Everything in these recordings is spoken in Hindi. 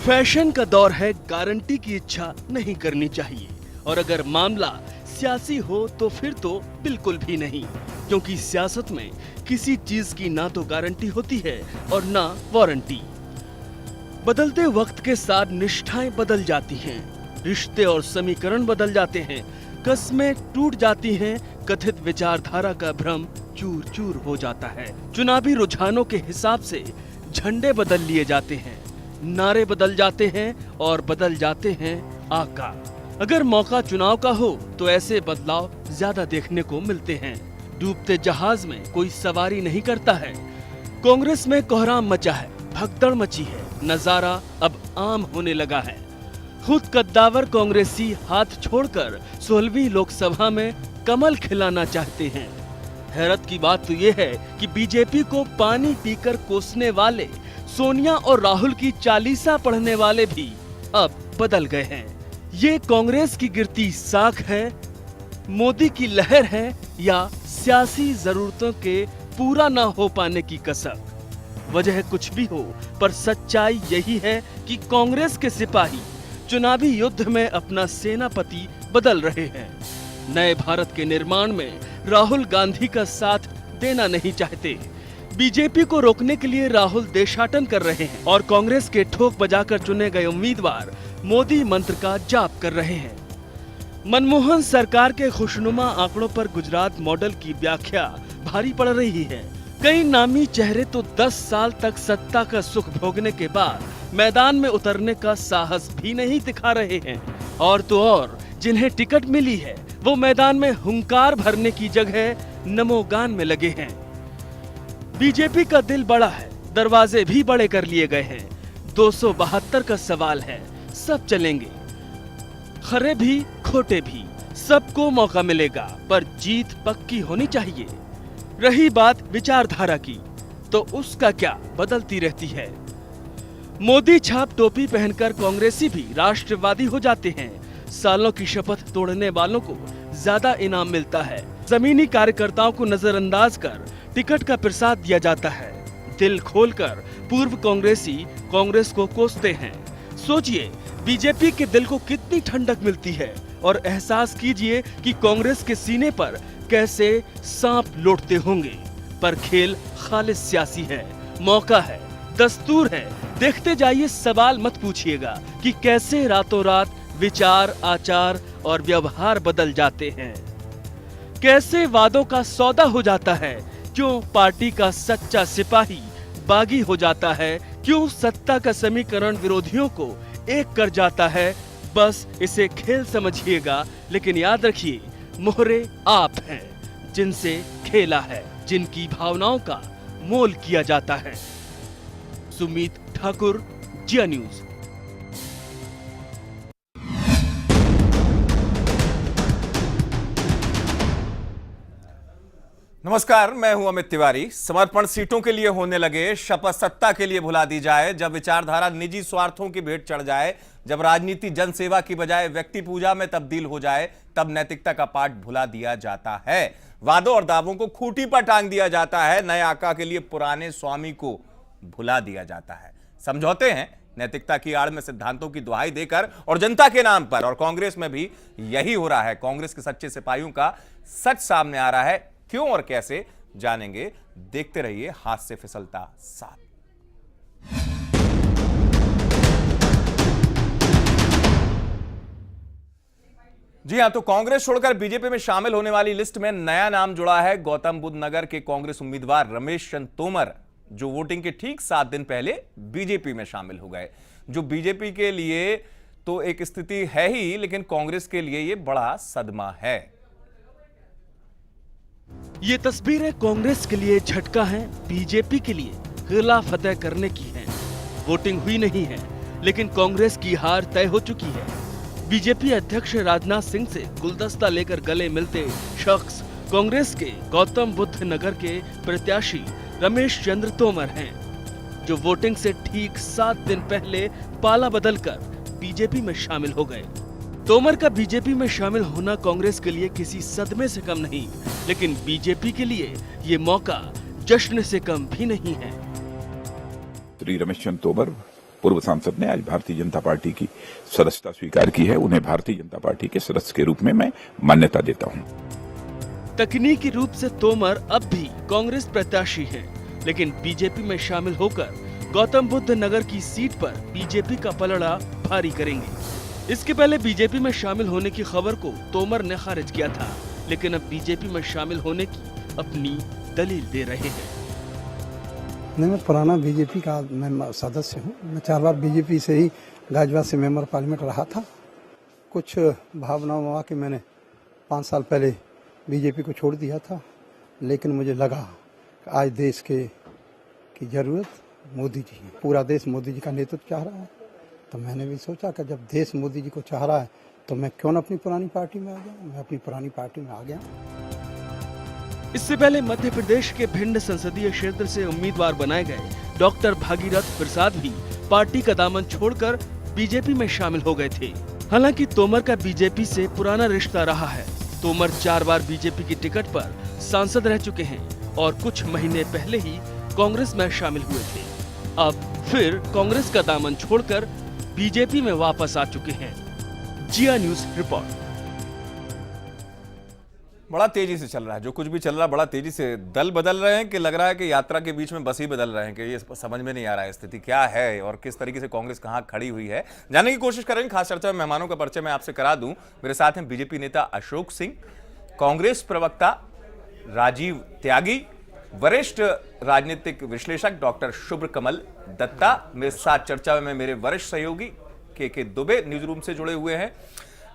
फैशन का दौर है, गारंटी की इच्छा नहीं करनी चाहिए, और अगर मामला सियासी हो तो फिर तो बिल्कुल भी नहीं, क्योंकि सियासत में किसी चीज की ना तो गारंटी होती है और ना वारंटी। बदलते वक्त के साथ निष्ठाएं बदल जाती हैं, रिश्ते और समीकरण बदल जाते हैं, कस्में टूट जाती हैं, कथित विचारधारा का भ्रम चूर चूर हो जाता है। चुनावी रुझानों के हिसाब से झंडे बदल लिए जाते हैं, नारे बदल जाते हैं और बदल जाते हैं आका। अगर मौका चुनाव का हो तो ऐसे बदलाव ज्यादा देखने को मिलते हैं। डूबते जहाज में कोई सवारी नहीं करता है। कांग्रेस में कोहराम मचा है, भगदड़ मची है, नजारा अब आम होने लगा है। खुद कद्दावर कांग्रेसी हाथ छोड़कर 16वीं लोकसभा में कमल खिलाना चाहते हैं। हैरत की बात तो ये है कि बीजेपी को पानी पीकर कोसने वाले सोनिया और राहुल की चालीसा पढ़ने वाले भी अब बदल गए हैं। ये कांग्रेस की गिरती साख है, मोदी की लहर है, या सियासी जरूरतों के पूरा ना हो पाने की कसक। वजह कुछ भी हो, पर सच्चाई यही है कि कांग्रेस के सिपाही चुनावी युद्ध में अपना सेनापति बदल रहे हैं। नए भारत के निर्माण में राहुल गांधी का साथ देना नहीं चाहते। बीजेपी को रोकने के लिए राहुल देशाटन कर रहे हैं और कांग्रेस के ठोक बजाकर चुने गए उम्मीदवार मोदी मंत्र का जाप कर रहे हैं। मनमोहन सरकार के खुशनुमा आंकड़ों पर गुजरात मॉडल की व्याख्या भारी पड़ रही है। कई नामी चेहरे तो 10 साल तक सत्ता का सुख भोगने के बाद मैदान में उतरने का साहस भी नहीं दिखा रहे हैं, और तो और जिन्हें टिकट मिली है वो मैदान में हुंकार भरने की जगह नमोगान में लगे हैं। बीजेपी का दिल बड़ा है, दरवाजे भी बड़े कर लिए गए हैं। 272 का सवाल है, सब चलेंगे, खरे भी खोटे भी, सबको मौका मिलेगा, पर जीत पक्की होनी चाहिए। रही बात विचारधारा की, तो उसका क्या, बदलती रहती है। मोदी छाप टोपी पहनकर कांग्रेसी भी राष्ट्रवादी हो जाते हैं। सालों की शपथ तोड़ने वालों को ज्यादा इनाम मिलता है। जमीनी कार्यकर्ताओं को नजरअंदाज कर टिकट का प्रसाद दिया जाता है। दिल खोलकर पूर्व कांग्रेसी कांग्रेस को कोसते हैं। सोचिए बीजेपी के दिल को कितनी ठंडक मिलती है, और एहसास कीजिए कि कांग्रेस के सीने पर कैसे सांप लौटते होंगे। पर खेल खालिस सियासी है, मौका है, दस्तूर है। देखते जाइए, सवाल मत पूछिएगा कि कैसे रातों रात विचार, आचार और व्यवहार बदल जाते हैं, कैसे वादों का सौदा हो जाता है, क्यों पार्टी का सच्चा सिपाही बागी हो जाता है, क्यों सत्ता का समीकरण विरोधियों को एक कर जाता है। बस इसे खेल समझिएगा, लेकिन याद रखिए, मोहरे आप हैं जिनसे खेला है, जिनकी भावनाओं का मोल किया जाता है। सुमित ठाकुर, जिया न्यूज। नमस्कार, मैं हूं अमित तिवारी। समर्पण सीटों के लिए होने लगे, शपथ सत्ता के लिए भुला दी जाए। जब विचारधारा निजी स्वार्थों की भेंट चढ़ जाए, जब राजनीति जनसेवा की बजाय व्यक्ति पूजा में तब्दील हो जाए, तब नैतिकता का पाठ भुला दिया जाता है। वादों और दावों को खूंटी पर टांग दिया जाता है। नए आका के लिए पुराने स्वामी को भुला दिया जाता है। समझौते हैं नैतिकता की आड़ में सिद्धांतों की दुहाई देकर और जनता के नाम पर, और कांग्रेस में भी यही हो रहा है। कांग्रेस के सच्चे सिपाहियों का सच सामने आ रहा है। क्यों और कैसे, जानेंगे। देखते रहिए हाथ से फिसलता साथ। जी हां, तो कांग्रेस छोड़कर बीजेपी में शामिल होने वाली लिस्ट में नया नाम जुड़ा है। गौतम बुद्ध नगर के कांग्रेस उम्मीदवार रमेश चंद्र तोमर, जो वोटिंग के ठीक 7 दिन पहले बीजेपी में शामिल हो गए। जो बीजेपी के लिए तो एक स्थिति है ही, लेकिन कांग्रेस के लिए यह बड़ा सदमा है। ये तस्वीरें कांग्रेस के लिए झटका है, बीजेपी के लिए किला फतेह करने की है। वोटिंग हुई नहीं है, लेकिन कांग्रेस की हार तय हो चुकी है। बीजेपी अध्यक्ष राजनाथ सिंह से गुलदस्ता लेकर गले मिलते शख्स कांग्रेस के गौतम बुद्ध नगर के प्रत्याशी रमेश चंद्र तोमर हैं, जो वोटिंग से ठीक 7 दिन पहले पाला बदलकर बीजेपी में शामिल हो गए। तोमर का बीजेपी में शामिल होना कांग्रेस के लिए किसी सदमे से कम नहीं, लेकिन बीजेपी के लिए ये मौका जश्न से कम भी नहीं है। श्री रमेश चंद्र तोमर पूर्व सांसद ने आज भारतीय जनता पार्टी की सदस्यता स्वीकार की है। उन्हें भारतीय जनता पार्टी के सदस्य के रूप में मैं मान्यता देता हूं। तकनीकी रूप से तोमर अब भी कांग्रेस प्रत्याशी हैं, लेकिन बीजेपी में शामिल होकर गौतम बुद्ध नगर की सीट पर बीजेपी का पलड़ा भारी करेंगे। इसके पहले बीजेपी में शामिल होने की खबर को तोमर ने खारिज किया था, लेकिन अब बीजेपी में शामिल होने की अपनी दलील दे रहे हैं। नहीं, मैं पुराना बीजेपी का मैं सदस्य हूँ। मैं 4 बार बीजेपी से ही गाजियाबाद से मेंबर पार्लियामेंट रहा था। कुछ भावनाओं के मैंने 5 साल पहले बीजेपी को छोड़ दिया था, लेकिन मुझे लगा कि आज देश की जरूरत मोदी जी है। पूरा देश मोदी जी का नेतृत्व चाह रहा है, तो मैंने भी सोचा कि जब देश मोदी जी को चाह रहा है तो मैं क्यों न अपनी पुरानी पार्टी में आ जाऊं। मैं अपनी पुरानी पार्टी में आ गया। इससे पहले मध्य प्रदेश के भिंड संसदीय क्षेत्र से उम्मीदवार बनाए गए डॉक्टर भागीरथ प्रसाद भी पार्टी का दामन छोड़कर बीजेपी में शामिल हो गए थे। हालांकि तोमर का बीजेपी से पुराना रिश्ता रहा है। तोमर 4 बार बीजेपी की टिकट पर सांसद रह चुके हैं और कुछ महीने पहले ही कांग्रेस में शामिल हुए थे। अब फिर कांग्रेस का दामन छोड़कर बीजेपी में वापस आ चुके हैं। जिया न्यूज रिपोर्ट। बड़ा तेजी से चल रहा है, जो कुछ भी चल रहा है बड़ा तेजी से। दल बदल रहे हैं कि लग रहा है कि यात्रा के बीच में बस ही बदल रहे हैं, कि ये समझ में नहीं आ रहा है स्थिति क्या है और किस तरीके से कांग्रेस कहां खड़ी हुई है। जानने की कोशिश करेंगे। खास चर्चा में मेहमानों का परिचय मैं आपसे करा दूं। मेरे साथ हैं बीजेपी नेता अशोक सिंह, कांग्रेस प्रवक्ता राजीव त्यागी, वरिष्ठ राजनीतिक विश्लेषक डॉक्टर शुभ्र कमल दत्ता। मेरे साथ चर्चा में मेरे वरिष्ठ सहयोगी के दुबे न्यूज रूम से जुड़े हुए हैं।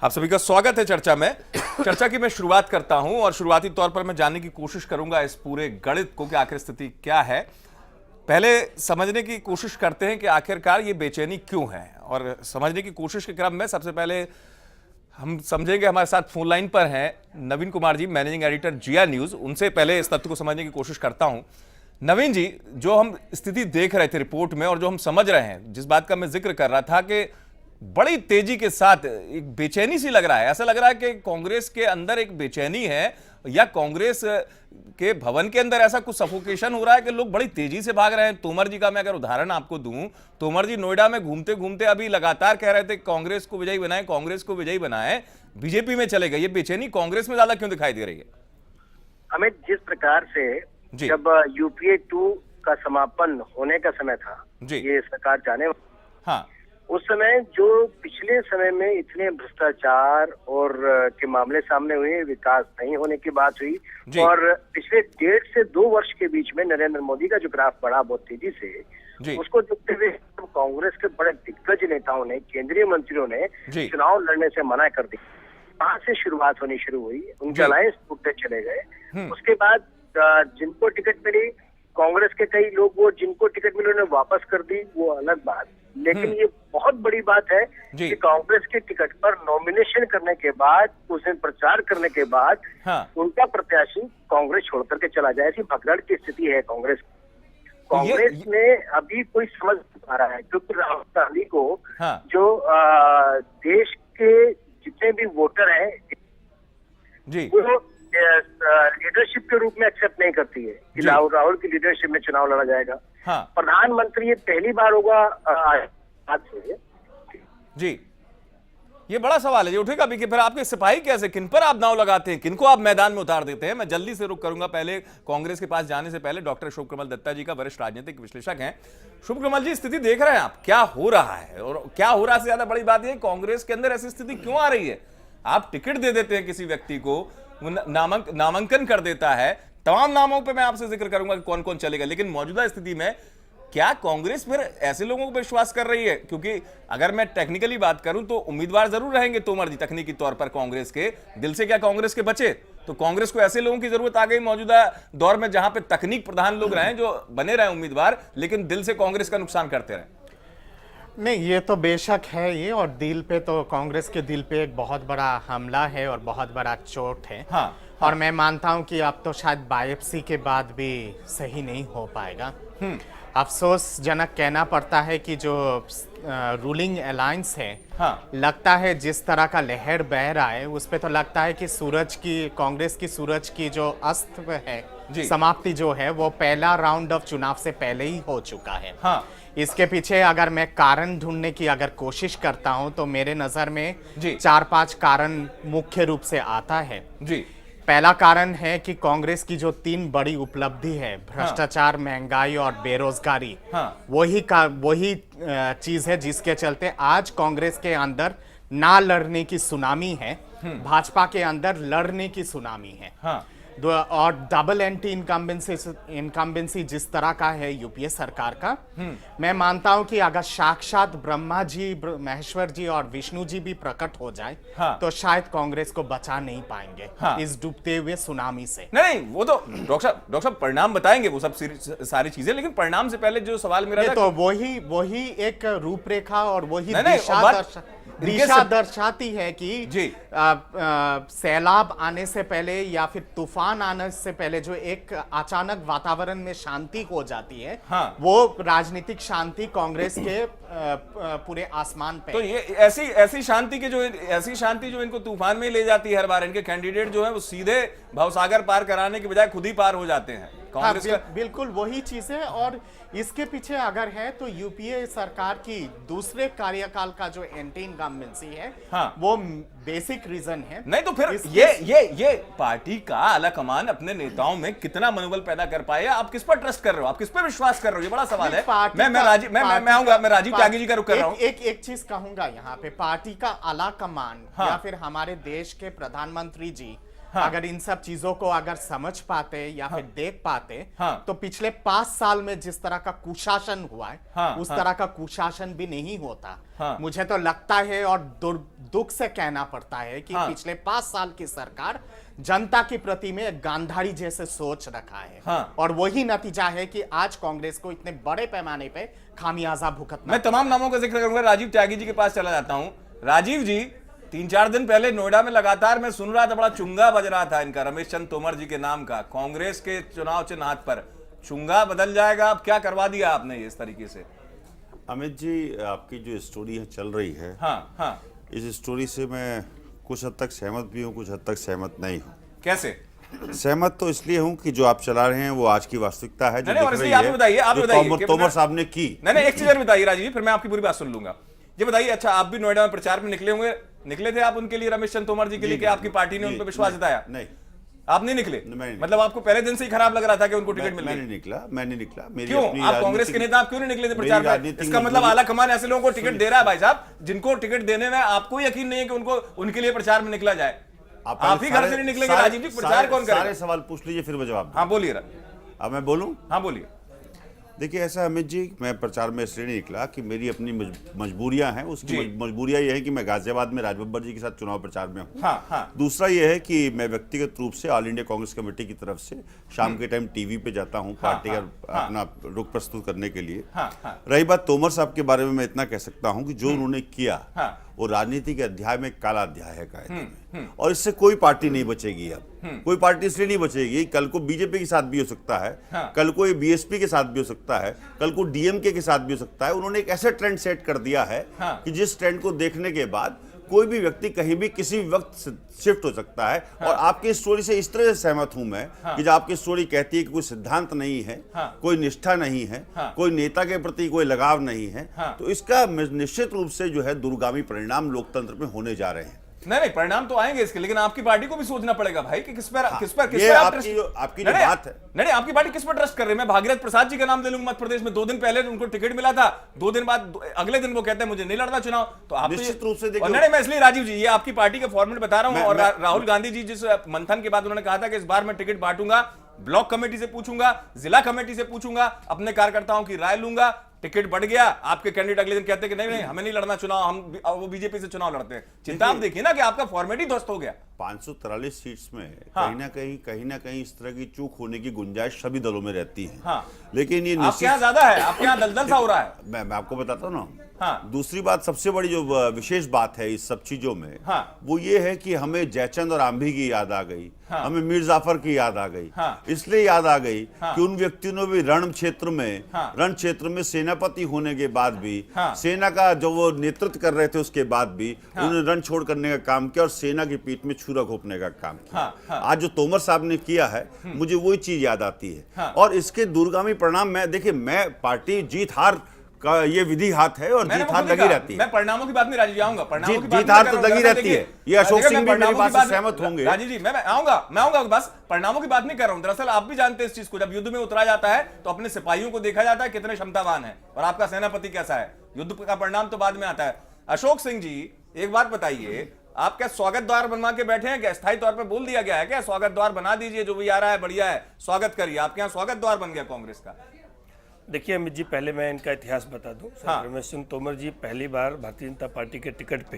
आप सभी का स्वागत है चर्चा में। चर्चा की मैं शुरुआत करता हूं और शुरुआती तौर पर मैं जानने की कोशिश करूंगा इस पूरे गणित को कि आखिर स्थिति क्या है। पहले समझने की कोशिश करते हैं कि आखिरकार ये बेचैनी क्यों है, और समझने की कोशिश के क्रम में सबसे पहले हम समझेंगे। हमारे साथ फोन लाइन पर हैं नवीन कुमार जी, मैनेजिंग एडिटर जिया न्यूज। उनसे पहले इस तथ्य को समझने की कोशिश करता हूं। नवीन जी, जो हम स्थिति देख रहे थे रिपोर्ट में और जो हम समझ रहे हैं, जिस बात का मैं जिक्र कर रहा था कि बड़ी तेजी के साथ एक बेचैनी सी लग रहा है। ऐसा लग रहा है कि कांग्रेस के अंदर एक बेचैनी है, या कांग्रेस के भवन के अंदर ऐसा कुछ सफोकेशन हो रहा है कि लोग बड़ी तेजी से भाग रहे हैं। तोमर जी का मैं अगर उदाहरण आपको दूं, तोमर जी नोएडा में घूमते घूमते अभी लगातार कह रहे थे कांग्रेस को विजयी बनाएं, कांग्रेस को विजयी बनाएं, बीजेपी में चले गए। ये बेचैनी कांग्रेस में ज्यादा क्यों दिखाई दे रही है? अमित, जिस प्रकार से जब यूपीए 2 का समापन होने का समय था, ये सरकार जाने, हाँ, उस समय जो पिछले समय में इतने भ्रष्टाचार और के मामले सामने हुए, विकास नहीं होने की बात हुई, और पिछले 1.5 से 2 वर्ष के बीच में नरेंद्र मोदी का जो ग्राफ बढ़ा बहुत तेजी से, उसको देखते हुए कांग्रेस के बड़े दिग्गज नेताओं ने, केंद्रीय मंत्रियों ने चुनाव लड़ने से मना कर दी। वहां से शुरुआत होनी शुरू हुई, उनके अलायंस टूटते चले गए। उसके बाद जिनको टिकट मिली, कांग्रेस के कई लोग वो जिनको टिकट मिली उन्होंने वापस कर दी, वो अलग बात। लेकिन ये बहुत बड़ी बात है कि कांग्रेस के टिकट पर नॉमिनेशन करने के बाद, उस दिन प्रचार करने के बाद, उनका प्रत्याशी कांग्रेस छोड़ करके चला जाए, ऐसी भगदड़ की स्थिति है कांग्रेस। कांग्रेस में अभी कोई समझ नहीं पा रहा है, क्योंकि राहुल गांधी को जो देश के जितने भी वोटर हैं वो लीडरशिप के रूप में एक्सेप्ट नहीं करती है कि राहुल की लीडरशिप में चुनाव लड़ा जाएगा। प्रधानमंत्री ये पहली बार होगा आज से। जी, ये बड़ा सवाल है जो उठेगा भी कि फिर आपके सिपाही कैसे, किन पर आप दांव लगाते हैं, किनको आप मैदान में उतार देते हैं। मैं जल्दी से रुक करूंगा। पहले कांग्रेस के पास जाने से पहले डॉक्टर शुभ कमल दत्ता जी का वरिष्ठ राजनीतिक विश्लेषक हैं। शुभ कमल जी, स्थिति देख रहे हैं आप, क्या हो रहा है, और क्या हो रहा है से ज्यादा बड़ी बात यह कांग्रेस के अंदर ऐसी स्थिति क्यों आ रही है? आप टिकट दे देते हैं किसी व्यक्ति को, नामांकन कर देता है, तमाम नामों पे मैं आपसे जिक्र करूंगा कि कौन कौन चलेगा, लेकिन मौजूदा स्थिति में क्या कांग्रेस फिर ऐसे लोगों को विश्वास कर रही है? क्योंकि अगर मैं टेक्निकली बात करूं तो उम्मीदवार जरूर रहेंगे तोमर जी तकनीकी तौर पर कांग्रेस के, दिल से क्या कांग्रेस के बचे? तो कांग्रेस को ऐसे लोगों की जरूरत आ गई मौजूदा दौर में जहां पे तकनीक प्रधान लोग रहे, जो बने रहे उम्मीदवार, लेकिन दिल से कांग्रेस का नुकसान करते रहे। नहीं, ये तो बेशक है ये, और दिल पे तो कांग्रेस के दिल पे एक बहुत बड़ा हमला है और बहुत बड़ा चोट है। और मैं मानता हूं कि अब तो शायद बायोप्सी के बाद भी सही नहीं हो पाएगा। अफसोसजनक कहना पड़ता है कि जो रूलिंग अलायंस है, हाँ। लगता है जिस तरह का लहर बह रहा है उस पे तो लगता है कि कांग्रेस की सूरज की जो अस्त है, समाप्ति जो है वो पहला राउंड ऑफ चुनाव से पहले ही हो चुका है। हाँ। इसके पीछे अगर मैं कारण ढूंढने की अगर कोशिश करता हूं तो मेरे नजर में जी। 4-5 कारण मुख्य रूप से आता है जी। पहला कारण है कि कांग्रेस की जो 3 बड़ी उपलब्धि है, भ्रष्टाचार, महंगाई और बेरोजगारी, वही चीज है जिसके चलते आज कांग्रेस के अंदर ना लड़ने की सुनामी है, भाजपा के अंदर लड़ने की सुनामी है। और डबल एंटी इनकम्बेंसी जिस तरह का है यूपीए सरकार का, मैं मानता हूं कि अगर साक्षात ब्रह्मा जी, महेश्वर जी और विष्णु जी भी प्रकट हो जाए तो शायद कांग्रेस को बचा नहीं पाएंगे इस डूबते हुए सुनामी से। नहीं, वो तो डॉक्टर साहब परिणाम बताएंगे वो सब सारी चीजें, लेकिन परिणाम से पहले जो सवाल मेरा था, तो वही एक रूपरेखा और वही दिशा दर्शाती है कि सैलाब आने से पहले या फिर तूफान आने से पहले जो एक अचानक वातावरण में शांति हो जाती है, वो राजनीतिक शांति कांग्रेस के पूरे आसमान पे। तो ये ऐसी शांति जो इनको तूफान में ले जाती है हर बार। इनके कैंडिडेट जो है वो सीधे भवसागर पार कराने के बजाय खुद ही पार हो जाते हैं। कांग्रेस बिल्कुल वही चीज है। और इसके पीछे अगर है तो यूपीए सरकार की दूसरे कार्यकाल का जो एंटी इनकम्बेंसी है, वो बेसिक रीजन है। नहीं तो फिर ये पार्टी का आला कमान अपने नेताओं में कितना मनोबल पैदा कर पाए? आप किस पर ट्रस्ट कर रहे हो, आप किस पर विश्वास कर रहे हो, ये बड़ा सवाल है। मैं राजीव त्यागी जी का रुख कर रहा हूं। एक चीज कहूंगा यहाँ पे, पार्टी का आला कमान या फिर हमारे देश के प्रधानमंत्री जी अगर इन सब चीजों को अगर समझ पाते या फिर देख पाते, तो पिछले 5 साल में जिस तरह का कुशासन हुआ है उस तरह का कुशासन भी नहीं होता। मुझे तो लगता है और दुख से कहना पड़ता है कि पिछले 5 साल की सरकार जनता के प्रति में एक गांधारी जैसे सोच रखा है, और वही नतीजा है कि आज कांग्रेस को इतने बड़े पैमाने पे खामियाजा भुगतना। मैं तमाम नामों का जिक्र करूंगा, राजीव त्यागी जी के पास चला जाता हूं। राजीव जी, 3-4 दिन पहले नोएडा में लगातार मैं सुन रहा था, बड़ा चुंगा बज रहा था इनका, रमेश चंद्र तोमर जी के नाम का। कांग्रेस के चुनाव चिन्ह हाथ पर, चुंगा बदल जाएगा। अब क्या करवा दिया आपने इस तरीके से? अमित जी, आपकी जो स्टोरी है चल रही है, इस स्टोरी से मैं कुछ हद तक सहमत भी हूँ, कुछ हद तक सहमत नहीं हूँ। कैसे? सहमत तो इसलिए हूँ कि जो आप चला रहे हैं वो आज की वास्तविकता है, जो तोमर साहब ने की। नहीं, एक चीज और बताइए राजीव, फिर मैं आपकी पूरी बात सुन लूंगा। ये बताइए, अच्छा आप भी नोएडा में प्रचार में निकले थे आप उनके लिए, रमेश चंद्र तोमर जी के लिए, कि आपकी पार्टी ने उन पर विश्वास जताया? नहीं, आप नहीं निकले। मतलब आपको पहले दिन से ही खराब लग रहा था कि उनको टिकट मिल गई? मैं नहीं निकला। क्यों? आप कांग्रेस के नेता आप क्यों नहीं निकले थे प्रचार में? इसका मतलब आला कमान ऐसे लोगों को टिकट दे रहा है भाई साहब, जिनको टिकट देने में आपको यकीन नहीं है कि उनके लिए प्रचार में निकला जाए। आप ही घर से नहीं निकलेंगे राजीव जी, प्रचार कौन करेगा? सारे सवाल पूछ लीजिए फिर वो जवाब। हाँ बोलिए। अब मैं बोलूं? हाँ बोलिए। देखिए, ऐसा अमित जी, मैं प्रचार में इसलिए नहीं निकला कि मेरी अपनी मजबूरियां हैं। उसकी मजबूरियां ये है कि मैं गाजियाबाद में राजबब्बर जी के साथ चुनाव प्रचार में हूं। दूसरा ये है कि मैं व्यक्तिगत रूप से ऑल इंडिया कांग्रेस कमेटी की तरफ से शाम के टाइम टीवी पे जाता हूं पार्टी का अपना रुख प्रस्तुत करने के लिए। रही बात तोमर साहब के बारे में, मैं इतना कह सकता हूं कि जो उन्होंने किया वो राजनीति के अध्याय में काला अध्याय है कायदे में, और इससे कोई पार्टी नहीं बचेगी। अब कोई पार्टी इसलिए नहीं बचेगी, कल को बीजेपी के साथ भी हो सकता है, कल को बीएसपी के साथ भी हो सकता है, कल को डीएमके के साथ भी हो सकता है। उन्होंने एक ऐसा ट्रेंड सेट कर दिया है कि जिस ट्रेंड को देखने के बाद कोई भी व्यक्ति कहीं भी किसी भी वक्त शिफ्ट हो सकता है। और आपकी स्टोरी से इस तरह से सहमत हूं मैं कि जब आपकी स्टोरी कहती है कि कोई सिद्धांत नहीं है, कोई निष्ठा नहीं है, कोई नेता के प्रति कोई लगाव नहीं है, तो इसका निश्चित रूप से जो है दूरगामी परिणाम लोकतंत्र में होने जा रहे हैं। नहीं, परिणाम तो आएंगे इसके, लेकिन आपकी पार्टी को भी सोचना पड़ेगा भाई कि किस पर आपकी जो बात है। नहीं, आपकी पार्टी किस पर ट्रस्ट कर रही है? मैं भागीरथ प्रसाद जी का नाम ले लूंगा। मध्य प्रदेश में 2 दिन पहले उनको टिकट मिला था, 2 दिन बाद अगले दिन वो कहते हैं मुझे नहीं लड़ना चुनाव। तो आप निश्चित रूप से देखिए, नहीं, मैं इसलिए राजीव जी, ये आपकी पार्टी का फॉर्मेट बता रहा हूं। और राहुल गांधी जी जिस मंथन के बाद उन्होंने कहा था कि इस बार मैं टिकट बांटूंगा, ब्लॉक कमेटी से पूछूंगा, जिला कमेटी से पूछूंगा, अपने कार्यकर्ताओं की राय लूंगा। टिकट बढ़ गया, आपके कैंडिडेट अगले दिन कहते हैं कि नहीं हमें नहीं लड़ना चुनाव, हम वो बीजेपी से चुनाव लड़ते हैं। चिंता आप देखिए ना कि आपका फॉर्मेट ही ध्वस्त हो गया। 543 सीट्स में कहीं ना कहीं इस तरह की चूक होने की गुंजाइश सभी दलों में रहती है। हाँ। लेकिन ये आपके यहाँ ज्यादा है, आपके यहाँ दलदल सा हो रहा है। मैं आपको बताता हूँ ना। हाँ। दूसरी बात, सबसे बड़ी जो विशेष बात है इस सब चीजों में, हाँ। वो ये है कि हमें जयचंद और आंधी की याद आ गई। हाँ। हमें मीर जाफर की याद आ गई। हाँ। इसलिए याद आ गई हाँ। कि उन व्यक्तियों ने भी रण क्षेत्र में सेनापति होने के बाद भी, हाँ। सेना का जो वो नेतृत्व कर रहे थे उसके बाद भी, हाँ। उन्होंने रण छोड़ करने का काम किया और सेना की पीठ में छुरा घोंपने का काम किया। हाँ। हाँ। आज जो तोमर साहब ने किया है, मुझे वही चीज याद आती है। हाँ। और इसके दूरगामी परिणाम, मैं पार्टी जीत हार का ये विधि हाथ है और जीत हार लगी रहती है। मैं परिणामों की बात नहीं राजीव जी आऊंगा, परिणामों की बात जीत हार तो लगी रहती है। ये अशोक सिंह भी मेरी बात से सहमत होंगे। राजीव जी मैं आऊंगा, बस परिणामों की बात नहीं कर रहा हूं। दरअसल आप भी जानते हैं इस चीज को, जब युद्ध में उतरा जाता है तो अपने सिपाहियों को देखा जाता है कितने क्षमतावान है और आपका सेनापति कैसा है। युद्ध का परिणाम तो बाद में आता है। अशोक सिंह जी एक बात बताइए, आप क्या स्वागत द्वार बनवा के बैठे हैं क्या? स्थायी तौर पर बोल दिया गया है क्या स्वागत द्वार बना दीजिए, जो भी आ रहा है बढ़िया है स्वागत करिए? आपके यहाँ स्वागत द्वार बन गया कांग्रेस का? देखिए अमित जी, पहले मैं इनका इतिहास बता दूं। हाँ। रमेश सिंह तोमर जी पहली बार भारतीय जनता पार्टी के टिकट पे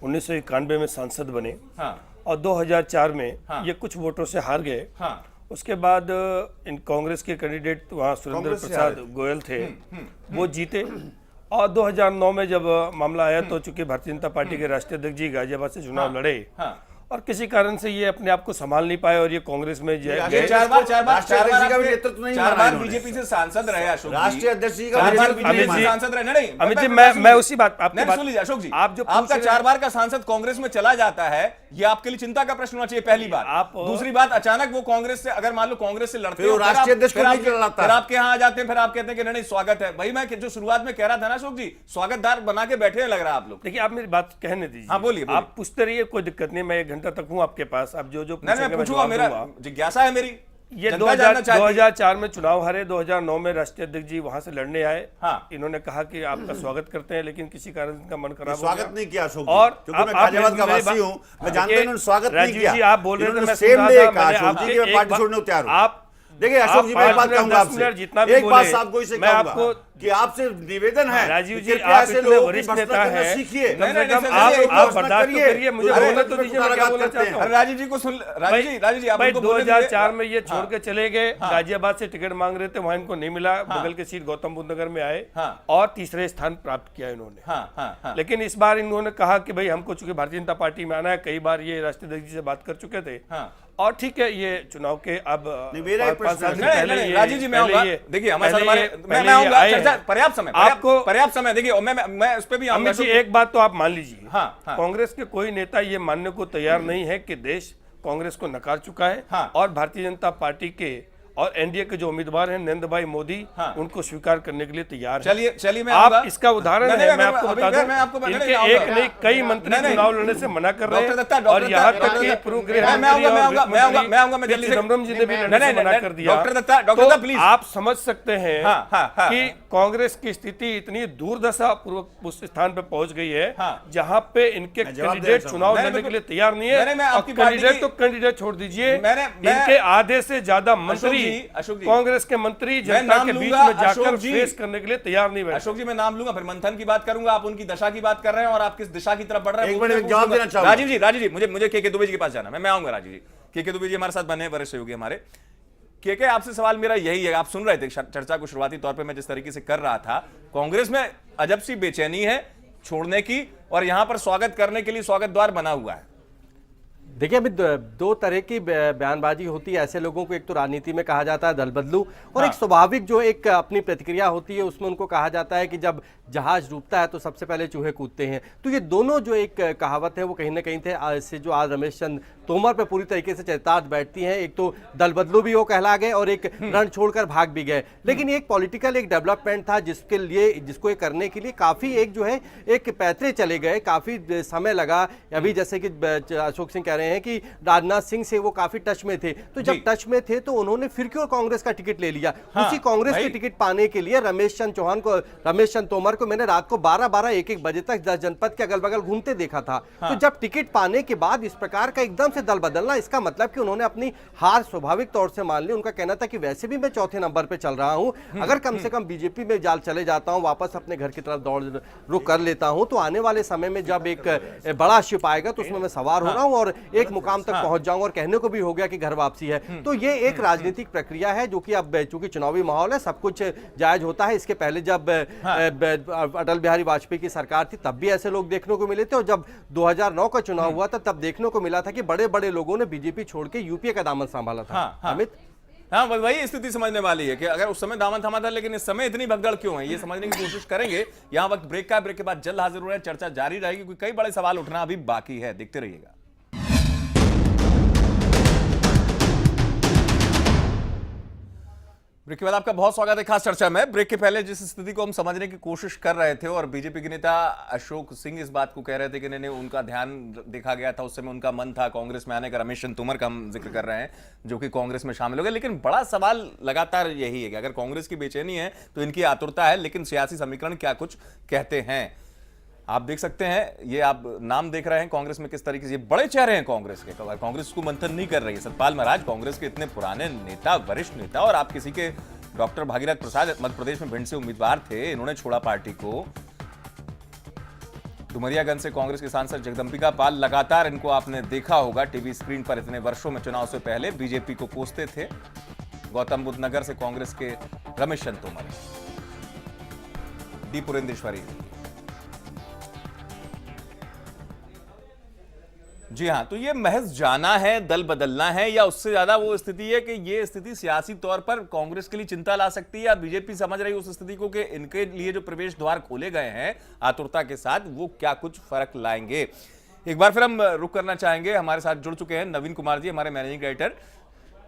1991 में सांसद बने। हाँ। और 2004 में हाँ। ये कुछ वोटों से हार गए। हाँ। उसके बाद इन कांग्रेस के कैंडिडेट वहाँ सुरेंद्र प्रसाद गोयल थे, वो जीते। और 2009 में जब मामला आया तो चूंकि भारतीय जनता पार्टी के राष्ट्रीय अध्यक्ष जी गाजियाबाद से चुनाव लड़े और किसी कारण से ये अपने आप को संभाल नहीं पाए और ये कांग्रेस में चार बार बीजेपी से सांसद रहे अशोक जी, राष्ट्रीय अध्यक्ष जी चार बार बीजेपी से सांसद रहे। नहीं अमित जी, मैं उसी बात आपकी बात सुन लीजिए अशोक जी, आप जो आपका 4 बार का सांसद कांग्रेस में चला जाता है, ये आपके लिए चिंता का प्रश्न होना चाहिए, पहली बात। दूसरी बात, अचानक वो कांग्रेस से, अगर मान लो कांग्रेस से लड़ते हो, राष्ट्रीय अध्यक्ष को नहीं लड़ाता, फिर आपके यहाँ आ जाते हैं, फिर आप कहते हैं कि नहीं स्वागत है। भाई मैं जो शुरुआत में कह रहा था ना अशोक जी, स्वागतदार बना के बैठे हैं लग रहा है आप लोग। देखिए आप मेरी बात कहने दीजिए। हाँ बोलिए। आप पूछते रहिए, कोई दिक्कत नहीं, मैं 1 घंटा तक हूँ आपके पास। आप जो मैं पूछूंगा, मेरा जिज्ञासा है मेरी। ये 2004 में चुनाव हारे, 2009 में राष्ट्रीय अध्यक्ष जी वहां से लड़ने आए। हाँ। इन्होंने कहा कि आपका स्वागत करते हैं, लेकिन किसी कारण इनका मन खराब हो गया। स्वागत नहीं किया अशोक, और क्योंकि मैं गाजियाबाद का वासी हूं, मैं जानता हूं इन्होंने स्वागत नहीं किया। राजीव जी आप बोल रहे थे, मैं सेम डे कहा मैंने अशोक जी कि मैं पार्टी छोड़ने को तैयार हूं। आप देखिए अशोक जी, मैं एक बात कहूंगा आपसे, जितना भी एक बात बोले, आपको इसे मैं कहूंगा आपको कि आपसे निवेदन है, राजीव जी, कृपया आप ऐसे इतने लोगों की वरिष्ठ भ्रष्ट नेता करना हैं, सीखिए। कम से कम आप आप बर्दाश्त तो करिए, मुझे बोलने तो दीजिए, मैं क्या बोलना चाहता हूं। राजीव जी को सुन, राजीव जी आप भाई उनको बोलने 2004 में ये छोड़ के चले गए, गाजियाबाद से टिकट मांग रहे थे, वहां इनको नहीं मिला, बगल की सीट गौतम बुद्ध नगर में आए और तीसरे स्थान प्राप्त किया इन्होंने। लेकिन इस बार इन्होंने कहा कि भाई हमको चूंकि भारतीय जनता पार्टी में आना है, कई बार ये राष्ट्रीय अध्यक्ष जी से बात कर चुके थे और ठीक है, ये चुनाव के अब राजीव जी मैं आऊंगा, देखिए मैं आऊंगा, चर्चा पर्याप्त समय, आपको पर्याप्त समय, देखिए मैं उस पे भी आऊंगा। अमित जी एक बात तो आप मान लीजिए, कांग्रेस के कोई नेता ये मानने को तैयार नहीं है कि देश कांग्रेस को नकार चुका है और भारतीय जनता पार्टी के और एनडीए के जो उम्मीदवार हैं नरेंद्र भाई मोदी, उनको स्वीकार करने के लिए तैयार है। चलिए मैं आप इसका उदाहरण है, मैं आपको बता दूं, इनके एक नहीं कई मंत्री चुनाव लड़ने से मना कर रहे हैं और यहाँ तक कि पूर्व गृह मंत्री चिदम्बरम जी ने भी लड़ने से मना कर दिया। तो आप समझ सकते हैं कि कांग्रेस की स्थिति इतनी दूरदशा पूर्वक उस स्थान पे पहुंच गई है जहाँ पे इनके कैंडिडेट चुनाव लड़ने के लिए तैयार नहीं है। कैंडिडेट तो कैंडिडेट छोड़ दीजिए, इनके आधे से ज्यादा मंत्री कांग्रेस के मंत्री जनता के बीच में जाकर फेस करने के लिए तैयार नहीं बैठे। अशोक जी मैं नाम लूंगा, फिर मंथन की बात करूंगा, आप उनकी दशा की बात कर रहे हैं और आप किस दिशा की तरफ बढ़ रहे हैं। एक मिनट जवाब देना चाहूंगा। राजीव जी मुझे के दुबे जी के पास जाना, मैं आऊंगा। राजीव जी के दुबे जी हमारे साथ बने वरिष्ठ सहयोगी हमारे। के आपसे सवाल मेरा यही है, आप सुन रहे थे चर्चा को शुरुआती तौर पर मैं जिस तरीके से कर रहा था, कांग्रेस में अजब सी बेचैनी है छोड़ने की और यहां पर स्वागत करने के लिए स्वागत द्वार बना हुआ है। देखिए अभी 2 तरह की बयानबाजी होती है ऐसे लोगों को। एक तो राजनीति में कहा जाता है दल बदलू और एक स्वाभाविक जो एक अपनी प्रतिक्रिया होती है उसमें उनको कहा जाता है कि जब जहाज डूबता है तो सबसे पहले चूहे कूदते हैं। तो ये दोनों जो एक कहावत है वो कहीं ना कहीं थे से जो आज रमेश चंद तोमर पे पूरी तरीके से चरितार्थ बैठती हैं। एक तो दल बदलू भी वो कहला गए और एक रण छोड़कर भाग भी गए। लेकिन एक पॉलिटिकल एक डेवलपमेंट था जिसके लिए जिसको ये करने के लिए काफ़ी एक जो है एक पैतरे चले गए, काफ़ी समय लगा। अभी जैसे कि अशोक सिंह कह रहे हैं कि राजनाथ सिंह से वो काफी टच में थे, तो जब टच में थे तो उन्होंने फिर क्यों कांग्रेस का टिकट ले लिया। उसी कांग्रेस के टिकट पाने के लिए रमेश चंद तोमर को मैंने रात को 12-1 बजे तक 10 जनपद के अगल बगल घूमते देखा था। तो जब टिकट पाने के बाद इस प्रकार का एकदम से दल बदलना, इसका मतलब कि उन्होंने अपनी हार स्वाभाविक तौर से मान ली। उनका कहना था कि वैसे भी मैं चौथे नंबर पे चल रहा हूं, अगर कम से कम बीजेपी में चले जाता हूं, वापस अपने घर की तरफ दौड़ रुख कर लेता हूं, तो आने वाले समय में जब एक बड़ा शिप आएगा तो उसमें मैं सवार हो रहा हूं और एक मुकाम तक पहुंच जाऊंगा, और कहने को भी हो गया कि घर वापसी है। तो ये एक राजनीतिक प्रक्रिया है जो कि अब चूंकि चुनावी माहौल है, सब कुछ जायज होता है। इसके पहले जब अटल बिहारी वाजपेयी की सरकार थी तब भी ऐसे लोग देखने को मिले थे, और जब 2009 का चुनाव हुआ था तब देखने को मिला था कि बड़े बड़े लोगों ने बीजेपी छोड़ के यूपीए का दामन संभाला था। अमित, हाँ, वही स्थिति समझने वाली है कि अगर उस समय दामन थमा था, लेकिन इस समय इतनी भगदड़ क्यों है, ये समझने की कोशिश करेंगे। यहाँ वक्त ब्रेक का, ब्रेक के बाद जल्द हाजिर हो रहे हैं, चर्चा जारी रहेगी क्योंकि कई बड़े सवाल उठना अभी बाकी है। देखते रहिएगा। ब्रेक के बाद आपका बहुत स्वागत है खास चर्चा में। ब्रेक के पहले जिस स्थिति को हम समझने की कोशिश कर रहे थे, और बीजेपी के नेता अशोक सिंह इस बात को कह रहे थे कि नहीं, उनका ध्यान देखा गया था, उस समय उनका मन था कांग्रेस में आने का। रमेश चंद्र तोमर का हम जिक्र कर रहे हैं जो कि कांग्रेस में शामिल हो गए। लेकिन बड़ा सवाल लगातार यही है कि अगर कांग्रेस की बेचैनी है तो इनकी आतुरता है, लेकिन सियासी समीकरण क्या कुछ कहते हैं। आप देख सकते हैं, ये आप नाम देख रहे हैं कांग्रेस में किस तरीके से, ये बड़े चेहरे हैं कांग्रेस के। कांग्रेस को मंथन नहीं कर रही है। सतपाल महाराज कांग्रेस के इतने पुराने नेता, वरिष्ठ नेता, और आप किसी के डॉक्टर भागीरथ प्रसाद मध्य प्रदेश में भिंड से उम्मीदवार थे, इन्होंने छोड़ा पार्टी को। डुमरियागंज से कांग्रेस के सांसद जगदंबिका पाल, लगातार इनको आपने देखा होगा टीवी स्क्रीन पर इतने वर्षों में। चुनाव से पहले बीजेपी को कोसते थे। गौतम बुद्ध नगर से कांग्रेस के रमेश चंद्र तोमर, डी पुरेंदेश्वरी। जी हाँ, तो ये महज जाना है, दल बदलना है, या उससे ज्यादा वो स्थिति है कि ये स्थिति सियासी तौर पर कांग्रेस के लिए चिंता ला सकती है, या बीजेपी समझ रही है उस स्थिति को कि इनके लिए जो प्रवेश द्वार खोले गए हैं आतुरता के साथ, वो क्या कुछ फर्क लाएंगे। एक बार फिर हम रुक करना चाहेंगे। हमारे साथ जुड़ चुके हैं नवीन कुमार जी, हमारे मैनेजिंग डायरेक्टर।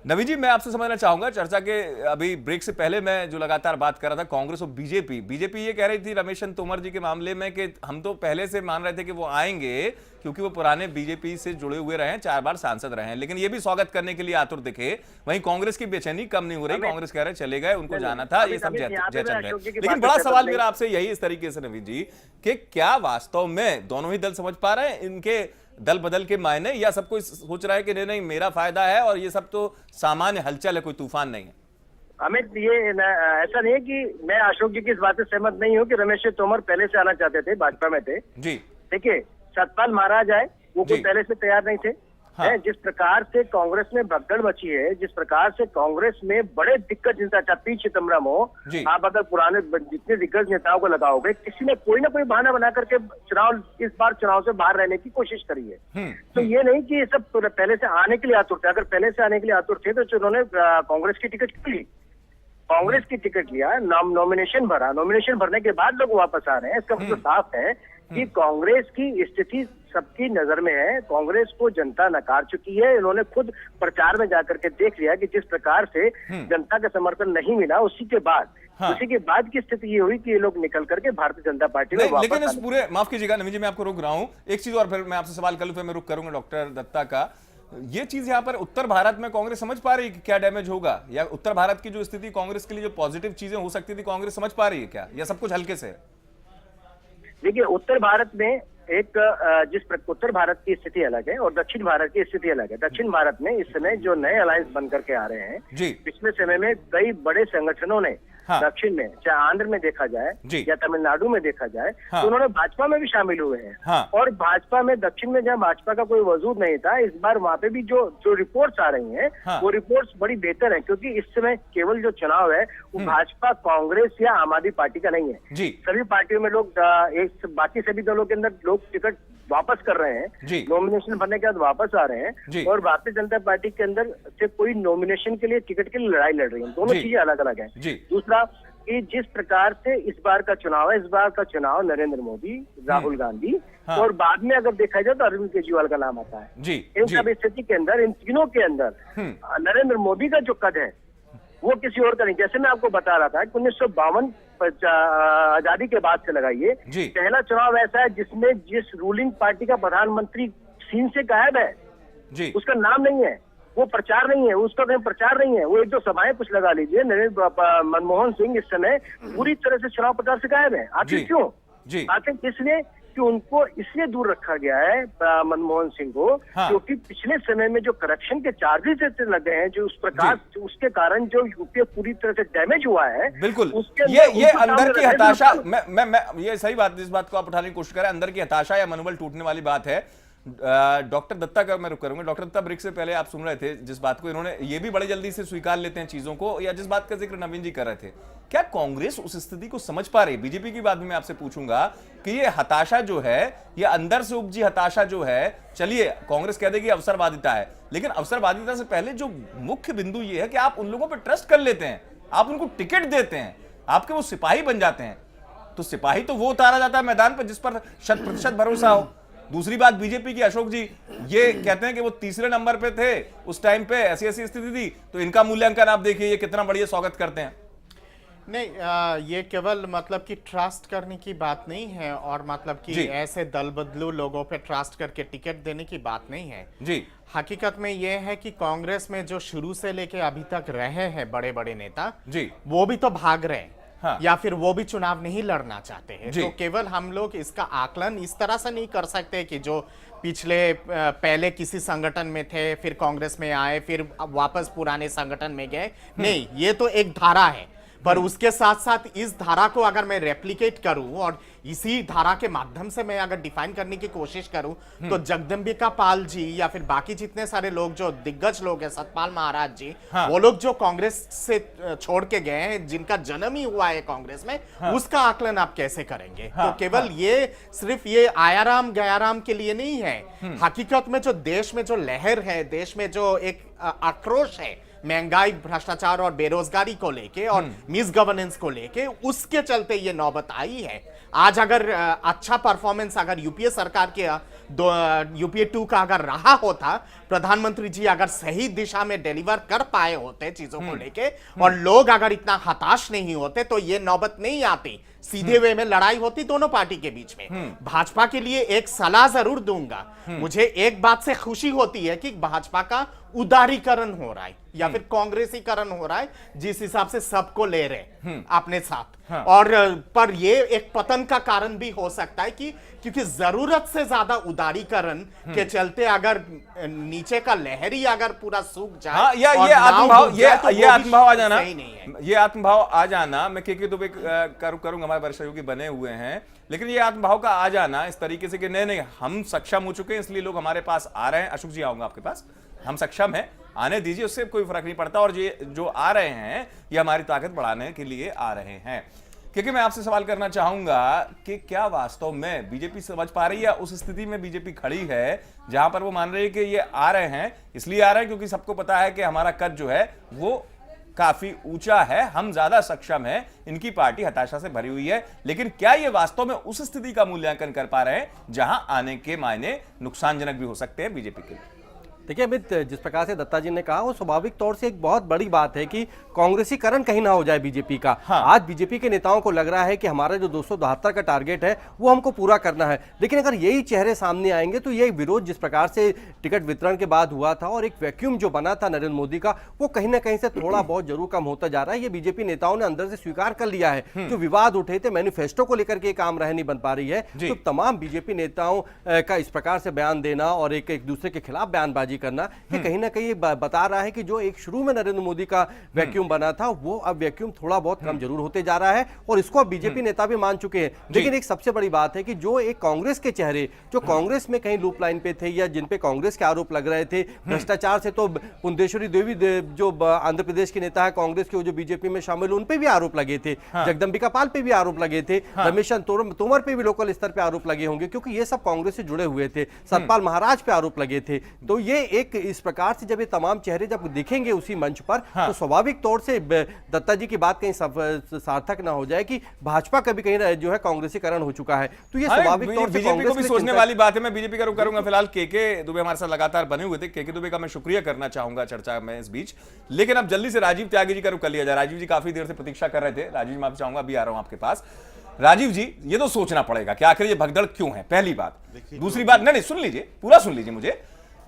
नवीन जी, मैं आपसे समझना चाहूंगा चर्चा के अभी ब्रेक से पहले मैं जो लगातार बात कर रहा था कांग्रेस और बीजेपी ये कह रही थी रमेश चंद्र तोमर जी के मामले में कि हम तो पहले से मान रहे थे कि वो आएंगे क्योंकि वो पुराने बीजेपी से जुड़े हुए रहे हैं, 4 बार सांसद रहे हैं, लेकिन ये भी स्वागत करने के लिए आतुर दिखे। वहीं कांग्रेस की बेचैनी कम नहीं हो रही, कांग्रेस कह रहे चले गए, उनको जाना था, ये सब जयचंद है। लेकिन बड़ा सवाल मेरा आपसे यही इस तरीके से नवीन जी कि क्या वास्तव में दोनों ही दल समझ पा रहे हैं इनके दल बदल के मायने, या सब कोई सोच रहा है कि नहीं मेरा फायदा है और ये सब तो सामान्य हलचल है, कोई तूफान नहीं है। अमित, ये ऐसा नहीं है कि मैं अशोक जी की इस बात से सहमत नहीं हूँ कि रमेश तोमर पहले से आना चाहते थे, भाजपा में थे जी। देखिए, सतपाल महाराज आए, वो कोई पहले से तैयार नहीं थे। हाँ। जिस प्रकार से कांग्रेस में भगदड़ मची है, जिस प्रकार से कांग्रेस में बड़े दिग्गज नेता, चाहे पी चिदम्बरम हो, आप अगर पुराने जितने दिग्गज नेताओं को लगाओगे, किसी ने कोई ना कोई बहाना बना करके इस बार चुनाव से बाहर रहने की कोशिश करी है। तो ये नहीं कि ये सब पहले से आने के लिए आतुर थे। अगर पहले से आने के लिए आतुर थे तो उन्होंने कांग्रेस की टिकट ली, कांग्रेस की टिकट लिया, नॉमिनेशन भरा, नॉमिनेशन भरने के बाद लोग वापस आ रहे हैं। इसका मतलब साफ है कि कांग्रेस की स्थिति सबकी नजर में है। कांग्रेस को जनता नकार चुकी है। इन्होंने खुद प्रचार में जाकर के देख लिया कि जिस प्रकार से जनता का समर्थन नहीं मिला, उसी के बाद की स्थिति ये हुई कि ये लोग निकल करके भारतीय जनता पार्टी में वापस। लेकिन इस पूरे, माफ कीजिएगा नवीन जी, मैं आपको रोक रहा हूं, एक चीज और फिर मैं आपसे सवाल कर लूं, फिर मैं रुक करूंगा डॉक्टर दत्ता का। ये चीज यहाँ पर उत्तर भारत में कांग्रेस समझ पा रही है कि क्या डैमेज होगा, या उत्तर भारत की जो स्थिति कांग्रेस के लिए जो पॉजिटिव चीजें हो सकती थी कांग्रेस समझ पा रही है क्या, या सब कुछ हल्के से है? देखिए, उत्तर भारत में उत्तर भारत की स्थिति अलग है और दक्षिण भारत की स्थिति अलग है। दक्षिण भारत में इस समय जो नए अलायंस बन करके आ रहे हैं, पिछले समय में कई बड़े संगठनों ने दक्षिण में, चाहे आंध्र में देखा जाए या तमिलनाडु में देखा जाए, तो उन्होंने भाजपा में भी शामिल हुए हैं। और भाजपा में, दक्षिण में जहाँ भाजपा का कोई वजूद नहीं था, इस बार वहाँ पे भी जो रिपोर्ट्स आ रही हैं, वो रिपोर्ट्स बड़ी बेहतर हैं, क्योंकि इस समय केवल जो चुनाव है वो भाजपा, कांग्रेस या आम आदमी पार्टी का नहीं है। सभी पार्टियों में लोग बाकी सभी दलों के अंदर लोग टिकट वापस कर रहे हैं, नॉमिनेशन भरने के बाद वापस आ रहे हैं, और भारतीय जनता पार्टी के अंदर से कोई नॉमिनेशन के लिए, टिकट के लिए लड़ाई लड़ रही है। दोनों चीजें अलग अलग हैं। दूसरा कि जिस प्रकार से इस बार का चुनाव है, इस बार का चुनाव नरेंद्र मोदी, राहुल गांधी और बाद में अगर देखा जाए तो अरविंद केजरीवाल का नाम आता है। इन सब स्थिति के अंदर, इन तीनों के अंदर नरेंद्र मोदी का जो कद है वो किसी और का नहीं। जैसे मैं आपको बता रहा था कि 1952 आजादी के बाद से लगाइए, पहला चुनाव ऐसा है जिसमें जिस रूलिंग पार्टी का प्रधानमंत्री सीन से गायब है, उसका नाम नहीं है, वो प्रचार नहीं है, उसका कहीं प्रचार नहीं है, वो एक दो सभाएं कुछ लगा लीजिए। मनमोहन सिंह इस समय पूरी तरह से चुनाव प्रचार से गायब है। आखिर क्यों? आखिर इसलिए कि उनको इसलिए दूर रखा गया है मनमोहन सिंह को, क्योंकि पिछले समय में जो करप्शन के चार्जेस लगे हैं, जो उस प्रकार उसके कारण जो यूपीए पूरी तरह से डैमेज हुआ है, बिल्कुल उसके ये अंदर की हताशा, मैं ये सही बात, इस बात को आप उठाने की कोशिश करें, अंदर की हताशा या मनोबल टूटने वाली बात है। डॉक्टर दत्ता का मैं रुक करूंगा। डॉक्टर दत्ता, ब्रेक से पहले आप सुन रहे थे जिस बात को, इन्होंने ये भी बड़े जल्दी से स्वीकार लेते हैं चीजों को, या जिस बात का जिक्र नवीन जी कर रहे थे, क्या कांग्रेस उस स्थिति को समझ पा रही? बीजेपी की बात भी मैं आपसे पूछूंगा कि ये हताशा जो है, ये अंदर से उपजी हताशा जो है, चलिए कांग्रेस कह देगी अवसरवादिता है, लेकिन अवसरवादिता से पहले जो मुख्य बिंदु ये है कि आप उन लोगों पर ट्रस्ट कर लेते हैं, आप उनको टिकट देते हैं, आपके वो सिपाही बन जाते हैं, तो सिपाही तो वो उतारा जाता है मैदान पर जिस पर 100% भरोसा हो। दूसरी बात, बीजेपी की अशोक जी ये कहते हैं कि वो तीसरे नंबर पे थे उस टाइम पे, ऐसी ऐसी स्थिति थी, तो इनका मूल्यांकन आप देखिए, ये कितना बढ़िया स्वागत करते हैं। नहीं, ये केवल मतलब कि ट्रस्ट करने की बात नहीं है, और मतलब कि ऐसे दल बदलू लोगों पे ट्रस्ट करके टिकट देने की बात नहीं है जी। हकीकत में ये है कि कांग्रेस में जो शुरू से लेके अभी तक रहे हैं बड़े बड़े नेता जी, वो भी तो भाग रहे हैं, या फिर वो भी चुनाव नहीं लड़ना चाहते हैं। तो केवल हम लोग इसका आकलन इस तरह से नहीं कर सकते कि जो पिछले पहले किसी संगठन में थे, फिर कांग्रेस में आए, फिर वापस पुराने संगठन में गए। नहीं, ये तो एक धारा है, पर उसके साथ साथ इस धारा को अगर मैं रेप्लिकेट करूं और इसी धारा के माध्यम से मैं अगर डिफाइन करने की कोशिश करूं, तो जगदम्बिका पाल जी या फिर बाकी जितने सारे लोग जो दिग्गज लोग हैं, सतपाल महाराज जी, वो लोग जो कांग्रेस से छोड़ के गए हैं, जिनका जन्म ही हुआ है कांग्रेस में, उसका आकलन आप कैसे करेंगे? तो केवल ये सिर्फ ये आयाराम गयाराम के लिए नहीं है। हकीकत में जो देश में जो लहर है, देश में जो एक आक्रोश है महंगाई, भ्रष्टाचार और बेरोजगारी को लेके और मिस गवर्नेंस को लेके, उसके चलते ये नौबत आई है। आज अगर अच्छा परफॉर्मेंस अगर यूपीए सरकार के यूपीए 2 का अगर रहा होता, प्रधानमंत्री जी अगर सही दिशा में डिलीवर कर पाए होते चीजों को लेके, और लोग अगर इतना हताश नहीं होते, तो ये नौबत नहीं आती। सीधे वे में लड़ाई होती दोनों पार्टी के बीच में। भाजपा के लिए एक सलाह जरूर दूंगा, मुझे एक बात से खुशी होती है कि भाजपा का उदारीकरण हो रहा है या फिर कांग्रेसीकरण हो रहा है, जिस हिसाब से सबको ले रहे अपने साथ। और पर ये एक पतन का कारण भी हो सकता है कि क्योंकि जरूरत से ज्यादा उदारीकरण के चलते अगर नीचे का लहरी अगर पूरा सूख जाए, ये आत्मभाव आ जाना, ये आत्मभाव आ जाना, मैं के दुबे करूंगा, हमारे वर्षा योगी बने हुए हैं, लेकिन ये आत्मभाव का आ जाना इस तरीके से कि नहीं हम सक्षम हो चुके हैं, इसलिए लोग हमारे पास आ रहे हैं। अशोक जी आऊंगा आपके पास, हम सक्षम हैं, आने दीजिए, उससे कोई फर्क नहीं पड़ता, और ये जो आ रहे हैं ये हमारी ताकत बढ़ाने के लिए आ रहे हैं। क्योंकि मैं आपसे सवाल करना चाहूंगा कि क्या वास्तव में बीजेपी समझ पा रही है, उस स्थिति में बीजेपी खड़ी है जहां पर वो मान रही है कि ये आ रहे हैं, इसलिए आ रहे हैं क्योंकि सबको पता है कि हमारा कद जो है वो काफी ऊंचा है, हम ज्यादा सक्षम हैं, इनकी पार्टी हताशा से भरी हुई है, लेकिन क्या ये वास्तव में उस स्थिति का मूल्यांकन कर पा रहे हैं जहां आने के मायने नुकसानजनक भी हो सकते हैं बीजेपी के लिए? देखिए अमित, जिस प्रकार से दत्ता जी ने कहा, वो स्वाभाविक तौर से एक बहुत बड़ी बात है कि कांग्रेसीकरण कहीं ना हो जाए बीजेपी का। आज बीजेपी के नेताओं को लग रहा है कि हमारा जो 272 का टारगेट है वो हमको पूरा करना है, लेकिन अगर यही चेहरे सामने आएंगे तो ये विरोध जिस प्रकार से टिकट वितरण के बाद हुआ था और एक वैक्यूम जो बना था नरेंद्र मोदी का, वो कहीं ना कहीं से थोड़ा बहुत जरूर कम होता जा रहा है। ये बीजेपी नेताओं ने अंदर से स्वीकार कर लिया है। जो विवाद उठे थे मैनिफेस्टो को लेकर के काम रह नहीं बन पा रही है, तो तमाम बीजेपी नेताओं का इस प्रकार से बयान देना और एक दूसरे के खिलाफ बयानबाजी करना, कहीं ना कहीं बता रहा है कि जो एक शुरू में नरेंद्र मोदी का वैक्यूम बना था, वो अब वैक्यूम थोड़ा बहुत कम जरूर होते जा रहा है, और इसको अब बीजेपी नेता भी मान चुके हैं। लेकिन एक सबसे बड़ी बात है कि जो एक कांग्रेस के चेहरे जो कांग्रेस में कहीं लूप लाइन पे थे या जिन पे कांग्रेस के आरोप लग रहे थे, भ्रष्टाचार से तो पुंडेश्वरी देवी जो आंध्र प्रदेश के नेता है कांग्रेस के, जो बीजेपी में शामिल, उन पे भी आरोप लगे थे, जगदम्बिका पाल पे भी आरोप लगे थे, रमेश तोमर पे भी लोकल स्तर पे आरोप लगे होंगे क्योंकि ये सब कांग्रेस से जुड़े हुए थे, सतपाल महाराज पे आरोप लगे थे। तो ये एक इस प्रकार से जब ये तमाम चेहरे जब दिखेंगे उसी मंच पर, तो स्वाभाविक तौर से दत्ता जी की बात कहीं सार्थक ना हो जाए कि भाजपा कभी कहीं जो है कांग्रेसीकरण हो चुका है। तो ये स्वाभाविक तौर से बीजेपी को भी सोचने वाली बात है। मैं बीजेपी का रुख करूंगा। फिलहाल के दुबे हमारे साथ लगातार बने हुए थे, के दुबे का मैं शुक्रिया करना चाहूंगा चर्चा में इस बीच, लेकिन अब जल्दी से राजीव त्यागी जी का रुख कर लिया जाए। राजीव जी काफी देर से प्रतीक्षा कर रहे थे। राजीव जी मैं आपसे चाहूंगा, अभी आ रहा हूं आपके पास। राजीव जी, ये तो सोचना पड़ेगा कि आखिर ये भगदड़ क्यों है, पहली बात। दूसरी बात, नहीं सुन लीजिए, पूरा सुन लीजिए मुझे।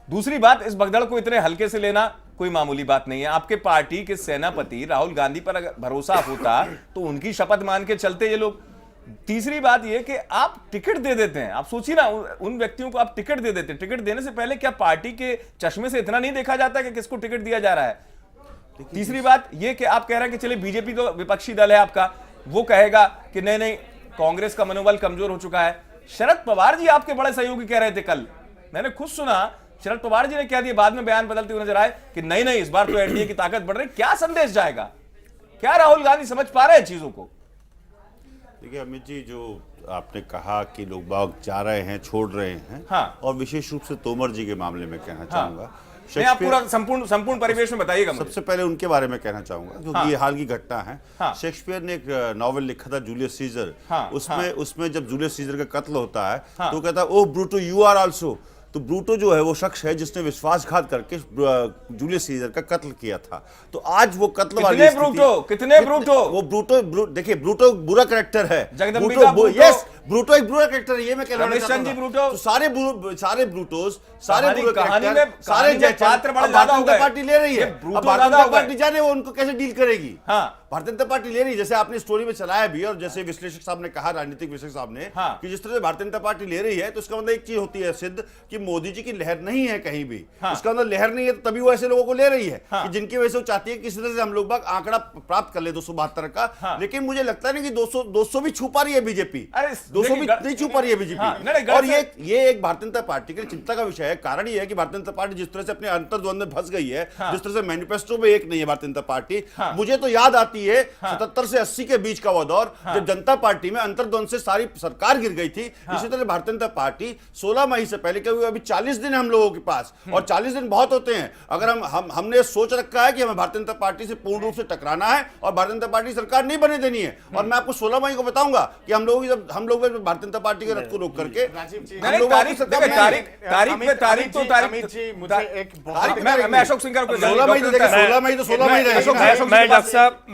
दूसरी बात, इस भगदड़ को इतने हल्के से लेना कोई मामूली बात नहीं है। आपके पार्टी के सेनापति राहुल गांधी पर अगर भरोसा होता तो उनकी शपथ मान के चलते ये लोग, तीसरी बात ये कि आप टिकट दे देते हैं, आप सोचिए ना, उन व्यक्तियों को आप टिकट दे देते हैं। टिकट देने से पहले क्या पार्टी के चश्मे से इतना नहीं देखा जाता कि किसको टिकट दिया जा रहा है? तीसरी बात ये कि आप कह रहे हैं कि चलिए बीजेपी तो विपक्षी दल है आपका, वो कहेगा कि नहीं नहीं कांग्रेस का मनोबल कमजोर हो चुका है। शरद पवार जी आपके बड़े सहयोगी कह रहे थे कल, मैंने खुद सुना, शरद पवार जी ने क्या दिया, बाद में बयान बदलते हुए नजर आए कि नहीं नहीं इस बार तो एनडीए की ताकत बढ़ रही। क्या संदेश जाएगा? क्या राहुल गांधी समझ पा रहे हैं चीजों को? देखिए अमित जी, जो आपने कहा कि लोग बाग जा रहे हैं, छोड़ रहे हैं, हाँ। और विशेष रूप से तोमर जी के मामले में कहना चाहूंगा, आप पूरा संपूर्ण परिवेश में बताइएगा। सबसे पहले उनके बारे में कहना चाहूंगा क्योंकि ये हाल की घटना है। शेक्सपियर ने एक नॉवेल लिखा था जूलियस सीजर, उसमें जब जूलियस सीजर का कत्ल होता है तो कहता है ओ ब्रूटो यू आर आल्सो। तो ब्रूटो जो है वो शख्स है जिसने विश्वासघात करके जूलियस सीजर का कत्ल किया था। तो आज वो कत्ल वाली कितने ब्रूटो वो ब्रूटो देखिए, ब्रूटो बुरा कैरेक्टर है। यस, ब्रूटो एक बुरा कैरेक्टर है, ये मैं कह रहा हूं। तो सारे ब्रूटोस, सारे बुरे कैरेक्टर, सारे पात्र बड़े ज्यादा हो गए। पार्टी ले रही है, अब भारतीय जनता पार्टी जाने वो उनको कैसे डील करेगी। भारतीय जनता पार्टी ले रही है, जैसे आपने स्टोरी में चलाया भी, और जैसे विश्लेषक साहब ने कहा, राजनीतिक विश्लेषक साहब ने, कि जिस तरह से भारतीय जनता पार्टी ले रही है, तो इसका मतलब एक चीज होती है सिद्ध कि मोदी जी की लहर नहीं है कहीं भी। इसका मतलब लहर नहीं है तो तभी वो ऐसे लोगों को ले रही है कि जिनकी वजह से वो चाहती है किसी तरह से हम लोग बाग आंकड़ा प्राप्त कर ले 272 का। लेकिन मुझे लगता नहीं कि 200 भी छू पा रही है बीजेपी, 200 भी नहीं छू पा रही है बीजेपी। और ये एक भारतीय जनता पार्टी के लिए चिंता का विषय है। कारण ये है कि भारतीय जनता पार्टी जिस तरह से अपने अंतर्द्वंद में फंस गई है, जिस तरह से मैनिफेस्टो में एक नहीं है भारतीय जनता पार्टी। मुझे तो याद आती है 77 से 80 के बीच का वो दौर, जब जनता पार्टी में अंतर्द्वंद से सारी सरकार गिर गई थी। इसी तरह भारतीय जनता पार्टी 16 मई से पहले, क्योंकि अभी 40 दिन है हम लोगों के पास, और 40 दिन बहुत होते हैं। अगर हमने सोच रखा है कि हमें भारतीय जनता पार्टी से पूर्ण रूप से टकराना है और भारतीय जनता पार्टी सरकार नहीं बने देनी है, और मैं आपको 16 मई को बताऊंगा कि हम लोग भारतीय जनता पार्टी के रथ को रोक करके मैं अशोक सिंह को 16 मई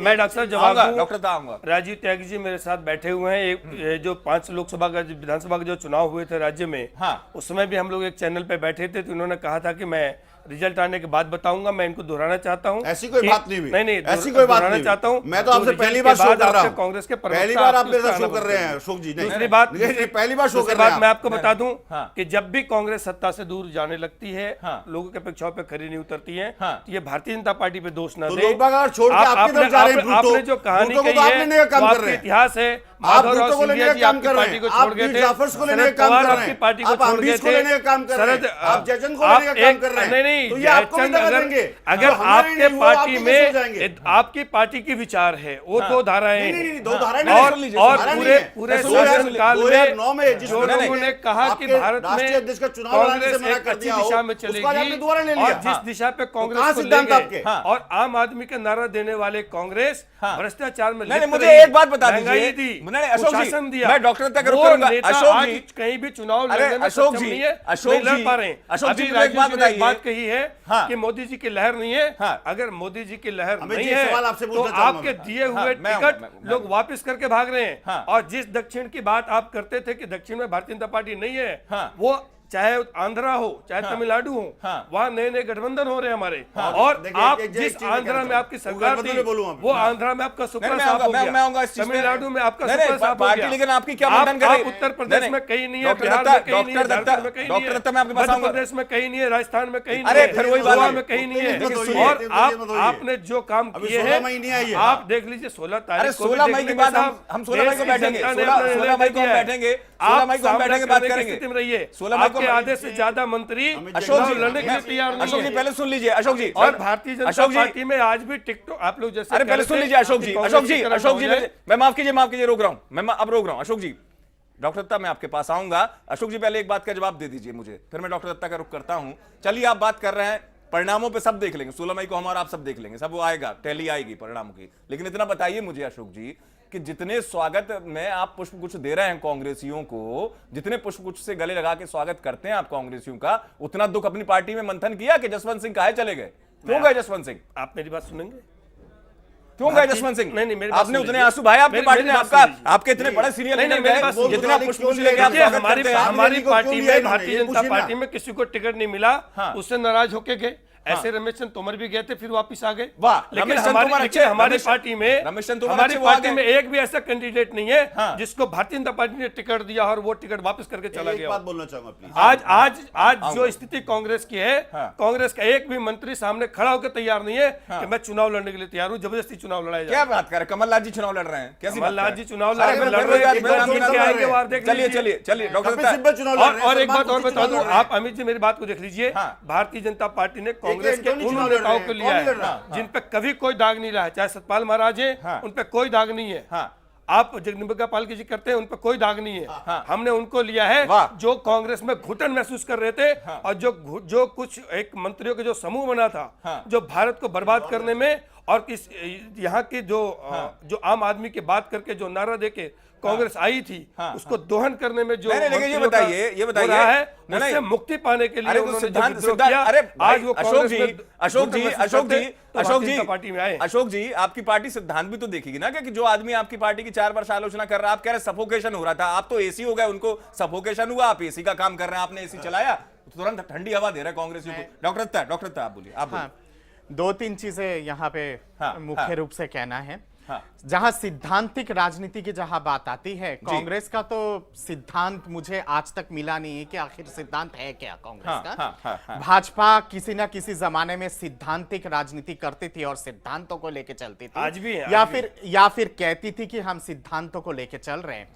मैं डॉक्टर साहब जवाब दूंगा। राजीव त्यागी जी मेरे साथ बैठे हुए हैं। जो 5 लोकसभा का विधानसभा के जो चुनाव हुए थे राज्य में, उसमें भी हम लोग एक चैनल पे बैठे थे, तो उन्होंने कहा था कि मैं रिजल्ट आने के बाद बताऊंगा। मैं इनको दोहराना चाहता हूं, ऐसी कोई बात नहीं हुई। नहीं ऐसी कोई बात नहीं चाहता हूं। मैं तो आपसे पहली बार शो कर रहा हूं, कांग्रेस के पहली बार आप मेरे साथ शो कर रहे हैं अशोक जी। दूसरी बात, पहली बार शो कर रहे हैं। मैं आपको बता दूं कि जब भी कांग्रेस सत्ता से दूर जाने लगती है, लोगों की अपेक्षाओं पे खरी नहीं उतरती है, तो ये भारतीय जनता पार्टी पे दोष न दे। आपने जो कहानी कही है वो आपके इतिहास है। माधव राव सिंधिया जी आपकी पार्टी को छोड़ गए थे, जाफर्स को लेने का काम कर रहे हैं, पार्टी को छोड़ गए थे, आप जयचंद को लेने का काम कर रहे हैं। नहीं, तो ये आपको अगर आपके पार्टी में आपकी पार्टी की विचार है, वो 2 धाराएं और पूरे शासनकाल में जो लोगों ने कहा कि भारत में कांग्रेस एक अच्छी दिशा में चलेगी, और जिस दिशा पे कांग्रेस को ले गए, और आम आदमी का नारा देने वाले कांग्रेस भ्रष्टाचार में मुझे एक बात बता दीजिए, अशोक जी, मैं डॉक्टर तक करूंगा। अशोक जी कहीं भी चुनाव लड़ने में सक्षम नहीं है, नहीं लड़ पा रहे हैं। अशोक जी एक बात कही है कि मोदी जी की लहर नहीं है। अगर मोदी जी की लहर नहीं है तो आपके दिए हुए टिकट लोग वापस करके भाग रहे हैं। और जिस दक्षिण की बात आप करते थे कि दक्षिण में भारतीय जनता पार्टी नहीं है, वो चाहे आंध्रा हो चाहे तमिलनाडु हो, वहां नए नए गठबंधन हो रहे हैं हमारे। और आप जिस आंध्रा में आपकी सरकार थी, वो आंध्रा में आपका सुपड़ा साफ हो गया, तमिलनाडु में आपका सुपड़ा साफ हो गया। लेकिन आपकी क्या मंथन करें? उत्तर प्रदेश में कहीं नहीं है, बिहार में कहीं नहीं है, झारखंड में कहीं नहीं है, मध्य प्रदेश में कहीं नहीं है, राजस्थान में कहीं नहीं है, गोवा में कहीं नहीं है। और आपने जो काम किए हैं, आप देख लीजिए 16 तारीख को 16 मई के बाद हम 16 मई को बैठेंगे, 16 मई को हम बैठेंगे, 16 मई को हम बैठेंगे, बात करेंगे। 16 मई को आधे से ज्यादा मंत्री अशोक जी लड़ने के लिए तैयार नहीं है। अशोक जी पहले सुन लीजिए, अशोक जी, और भारतीय जनता पार्टी में आज भी टिकटॉक आप लोग जैसे, अरे पहले सुन लीजिए अशोक जी, मैं माफ कीजिए रोक रहा हूं, मैं अब रोक रहा हूं। अशोक जी, डॉक्टर दत्ता मैं आपके पास आऊंगा। अशोक जी पहले एक बात का जवाब दे दीजिए मुझे, फिर मैं डॉक्टर दत्ता का रुख करता हूं। चलिए आप बात कर रहे हैं, परिणामों पे सब देख लेंगे, 16 मई को हमारा आप सब देख लेंगे, सब वो आएगा, टैली आएगी परिणामों की। लेकिन इतना बताइए मुझे अशोक जी कि जितने स्वागत में आप पुष्पगुच्छ दे रहे हैं कांग्रेसियों को, जितने पुष्पगुच्छ से गले लगा के स्वागत करते हैं आप कांग्रेसियों का, उतना दुख अपनी पार्टी में मंथन किया कि जसवंत सिंह काहे चले गए? क्यों गए जसवंत सिंह? आप मेरी बात सुनेंगे? क्यों गए जसवंत सिंह? नहीं, आपने उतने आंसू भाई आपकी पार्टी में, आपके इतने बड़े सीनियर लीडर गए, जितना पुष्पगुच्छ लेके आप स्वागत करते हैं। हमारी पार्टी में, भारतीय जनता पार्टी में किसी को टिकट नहीं मिला, उससे नाराज होके गए। ऐसे रमेश चंद्र तोमर भी गए थे, फिर वापस आ गए। वाह, लेकिन रमेश चंद्र तोमर हमारी पार्टी में हमारी पार्टी में एक भी ऐसा कैंडिडेट नहीं है जिसको भारतीय जनता पार्टी ने टिकट दिया और वो टिकट वापस करके चला गया। बात बोलना चाहूंगा प्लीज। आज जो स्थिति कांग्रेस की है, कांग्रेस का एक भी मंत्री सामने खड़ा होकर तैयार नहीं है कि मैं चुनाव लड़ने के लिए तैयार हूं, जबरदस्ती चुनाव लड़ाया जाए। क्या बात कर रहे हैं? कमलनाथ जी चुनाव लड़ रहे हैं, कैसी बात कमलनाथ कर जी रहे हैं? चुनाव लड़ रहे हैं। और एक बात और बता दूं, आप अमित जी मेरी बात को देख लीजिए, भारतीय जनता पार्टी ने कांग्रेस के उन नेताओं को लिया है जिन पे कभी कोई दाग नहीं रहा है, चाहे सतपाल महाराज है, उन पे कोई दाग नहीं है। आप जगदम्बिका पाल की जी करते हैं, उन पर कोई दाग नहीं है। हमने उनको लिया है जो कांग्रेस में घुटन महसूस कर रहे थे और जो कुछ एक मंत्रियों के जो समूह बना था, जो भारत को बर्बाद करने में और इस यहाँ की जो आम आदमी की बात करके जो नारा देके कांग्रेस आई थी, उसको दोहन करने में जो ये बताइए है, उससे मुक्ति पाने के लिए उन्होंने आज वो पार्टी में आए। अशोक जी, आपकी पार्टी सिद्धांत भी तो देखेगी ना, कि जो आदमी आपकी पार्टी की 4 वर्ष आलोचना कर रहा है, आप कह रहे सफोकेशन हो रहा था, आप तो एसी हो गए, उनको सफोकेशन हुआ, आप एसी का काम कर रहे हैं, आपने एसी चलाया, तुरंत ठंडी हवा दे रहे कांग्रेसियों को। डॉक्टर दत्ता आप बोलिए। 2-3 चीजें यहाँ पे मुख्य रूप से कहना है। जहां सिद्धांतिक राजनीति की जहां बात आती है, कांग्रेस का तो सिद्धांत मुझे आज तक मिला नहीं है कि आखिर सिद्धांत है क्या कांग्रेस का। भाजपा किसी ना किसी जमाने में सिद्धांतिक राजनीति करती थी और सिद्धांतों को लेके चलती थी, आज भी है, या फिर कहती थी कि हम सिद्धांतों को लेके चल रहे हैं।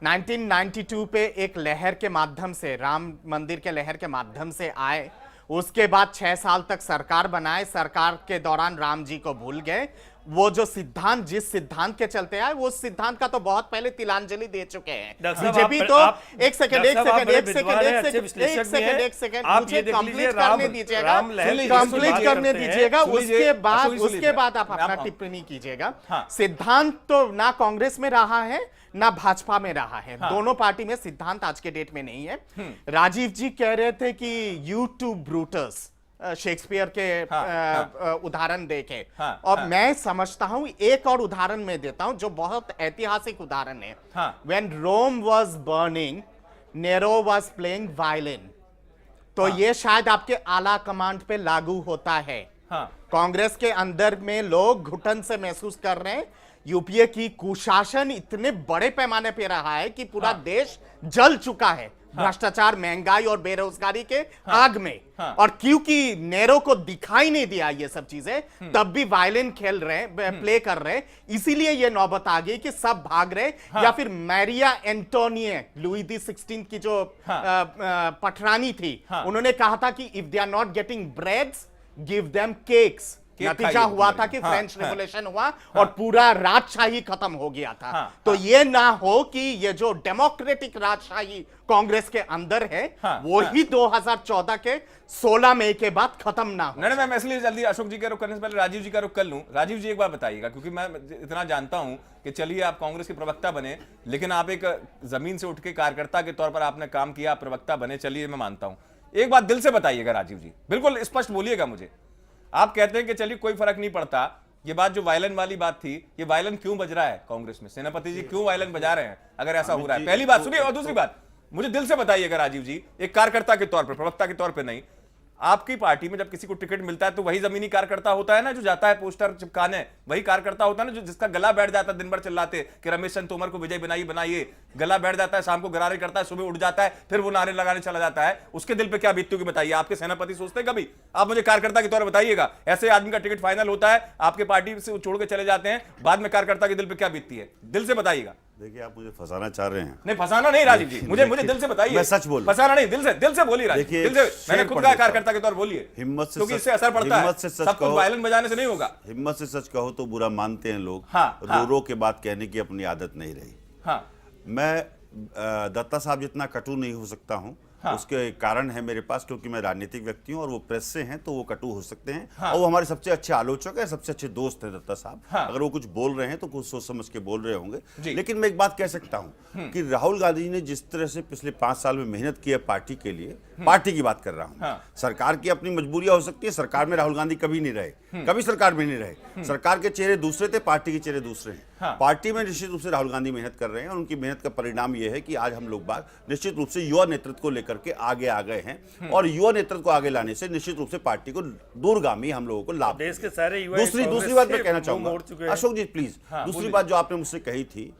1992 पे एक लहर के माध्यम से, राम मंदिर के लहर के माध्यम से आए, उसके बाद 6 साल तक सरकार बनाए, सरकार के दौरान राम जी को भूल गए। वो जो सिद्धांत, जिस सिद्धांत के चलते आए, वो सिद्धांत का तो बहुत पहले तिलांजलि दे चुके हैं बीजेपी। तो एक सेकंड मुझे कंप्लीट करने दीजिएगा, उसके बाद आप अपना टिप्पणी कीजिएगा। सिद्धांत तो ना कांग्रेस में रहा है ना भाजपा में रहा है, दोनों पार्टी में सिद्धांत आज के डेट में नहीं है। राजीव जी कह रहे थे कि यू टू ब्रूटस, शेक्सपियर के उदाहरण देके, और मैं समझता हूं एक और उदाहरण मैं देता हूं जो बहुत ऐतिहासिक उदाहरण है। When Rome was burning, Nero was playing violin। तो ये शायद आपके आला कमांड पे लागू होता है। कांग्रेस के अंदर में लोग घुटन से महसूस कर रहे हैं, यूपीए की कुशासन इतने बड़े पैमाने पे रहा है कि पूरा देश जल चुका है भ्रष्टाचार, महंगाई और बेरोजगारी के आग में। और क्योंकि नेरो को दिखाई नहीं दिया ये सब चीजें, तब भी वायलिन खेल रहे हैं, प्ले कर रहे हैं, इसीलिए ये नौबत आ गई कि सब भाग रहे। या फिर मैरिया एंटोनिया, लुई दी 16 की जो पटरानी थी, उन्होंने कहा था कि if they are not getting breads, give them cakes. नतीजा हुआ था कि फ्रेंच रेवोल्यूशन हुआ और पूरा राजशाही खत्म हो गया था। तो ये ना हो कि ये जो डेमोक्रेटिक राजशाही कांग्रेस के अंदर है, वो ही 2014 के 16 मई के बाद खत्म ना हो। नहीं, मैं इसलिए जल्दी अशोक जी का रुख करने से पहले राजीव जी का रुख कर लूं। राजीव जी, एक बार बताइएगा, क्योंकि मैं इतना जानता हूं कि चलिए आप कांग्रेस के प्रवक्ता बने, लेकिन आप एक जमीन से उठ के कार्यकर्ता के तौर पर आपने काम किया, प्रवक्ता बने, चलिए मैं मानता हूं। एक बात दिल से बताइएगा राजीव जी, बिल्कुल स्पष्ट बोलिएगा मुझे। आप कहते हैं कि चलिए कोई फर्क नहीं पड़ता, ये बात जो वायलिन वाली बात थी, ये वायलिन क्यों बज रहा है कांग्रेस में? सेनापति जी क्यों वायलिन बजा रहे हैं अगर ऐसा हो रहा है? पहली बात सुनिए, और दूसरी बात मुझे दिल से बताइएगा राजीव जी, एक कार्यकर्ता के तौर पर, प्रवक्ता के तौर पर नहीं, आपकी पार्टी में जब किसी को टिकट मिलता है तो वही जमीनी कार्यकर्ता होता है ना, जो जाता है पोस्टर चिपकाने, वही कार्यकर्ता होता है ना, जो जिसका गला बैठ जाता है दिन भर चिल्लाते कि रमेश चंद्र तोमर को विजय बनाइए, गला बैठ जाता है, शाम को गरारे करता है, सुबह उठ जाता है, फिर वो नारे लगाने चला जाता है। उसके दिल पे क्या बीतती होगी बताइए? आपके सेनापति सोचते हैं कभी? आप मुझे कार्यकर्ता के तौर पर बताइएगा, ऐसे आदमी का टिकट फाइनल होता है, आपके पार्टी से छोड़ के चले जाते हैं, बाद में कार्यकर्ता के दिल पे क्या बीतती है? दिल से बताइएगा। देखिए, आप मुझे फंसाना चाह रहे हैं। नहीं, फंसाना नहीं राजीव जी, मुझे दिल से बताइए। मैं सच बोल, फंसाना नहीं, दिल से बोलिए राजीव, दिल से। मैंने खुद कहा कार्यकर्ता के तौर बोलिए, हिम्मत से, क्योंकि इससे असर पड़ता है। हिम्मत से सच कहो, वायलिन बजाने से नहीं होगा। हिम्मत से सच कहो तो बुरा मानते हैं लोग। रो के बात कहने की अपनी आदत नहीं रही। मैं दत्ता साहब जितना कटु नहीं हो सकता हूं, उसके कारण है मेरे पास, क्योंकि मैं राजनीतिक व्यक्ति हूं और वो प्रेस से हैं, तो वो कटु हो सकते हैं। और वो हमारे सबसे अच्छे आलोचक है, सबसे अच्छे दोस्त हैं दत्ता साहब। अगर वो कुछ बोल रहे हैं तो कुछ सोच समझ के बोल रहे होंगे। लेकिन मैं एक बात कह सकता हूं कि राहुल गांधी ने जिस तरह से पिछले 5 साल में मेहनत की है पार्टी के लिए, पार्टी की बात कर रहा हूं। सरकार की अपनी मजबूरियां हो सकती है, सरकार में राहुल गांधी कभी नहीं रहे, कभी सरकार में नहीं रहे। सरकार के चेहरे दूसरे थे, पार्टी के चेहरे दूसरे हैं। पार्टी में निश्चित रूप से राहुल गांधी मेहनत कर रहे हैं और उनकी मेहनत का परिणाम यह है कि आज हम लोग बात निश्चित रूप से युवा नेतृत्व को लेकर के आगे आ गए हैं और युवा नेतृत्व को आगे लाने से निश्चित रूप से पार्टी को दूरगामी हम लोगों को लाभ। देश के सारे युवा दूसरी बात मैं कहना चाहूंगा अशोक जी प्लीज, दूसरी बात जो आपने मुझसे कही थी,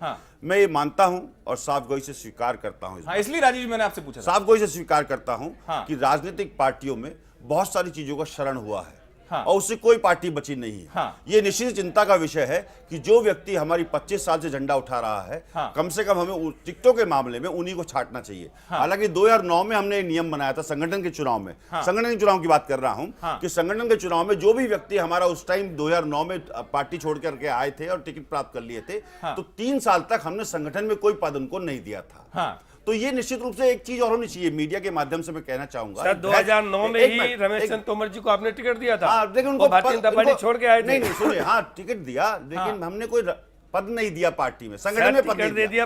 मैं ये मानता हूं और साफ गोई से स्वीकार करता हूं। इसलिए राजीव जी मैंने आपसे पूछा, साफ गोई से स्वीकार करता हूं कि राजनीतिक पार्टियों में बहुत सारी चीजों का शरण हुआ है और उससे कोई पार्टी बची नहीं है। ये निश्चित चिंता का विषय है कि जो व्यक्ति हमारी 25 साल से झंडा उठा रहा है, कम से कम हमें टिकटों के मामले में उन्हीं को छांटना चाहिए। हालांकि 2009 में हमने नियम बनाया था संगठन के चुनाव में, संगठन के चुनाव की बात कर रहा हूं कि संगठन के चुनाव में जो भी व्यक्ति हमारा उस टाइम 2009 में पार्टी छोड़ करके आए थे और टिकट प्राप्त कर लिए थे, तो 3 साल तक हमने संगठन में कोई पद उनको नहीं दिया था। तो ये निश्चित रूप से एक चीज और होनी चाहिए, मीडिया के माध्यम से मैं कहना चाहूंगा 2009 में ही रमेश चंद्र तोमर जी को आपने टिकट दिया था। लेकिन उनको भारतीय जनता पार्टी छोड़ के आए थे। नहीं सुनिए, टिकट दिया, लेकिन हमने कोई पद नहीं दिया पार्टी में, संगठन में पद नहीं दिया,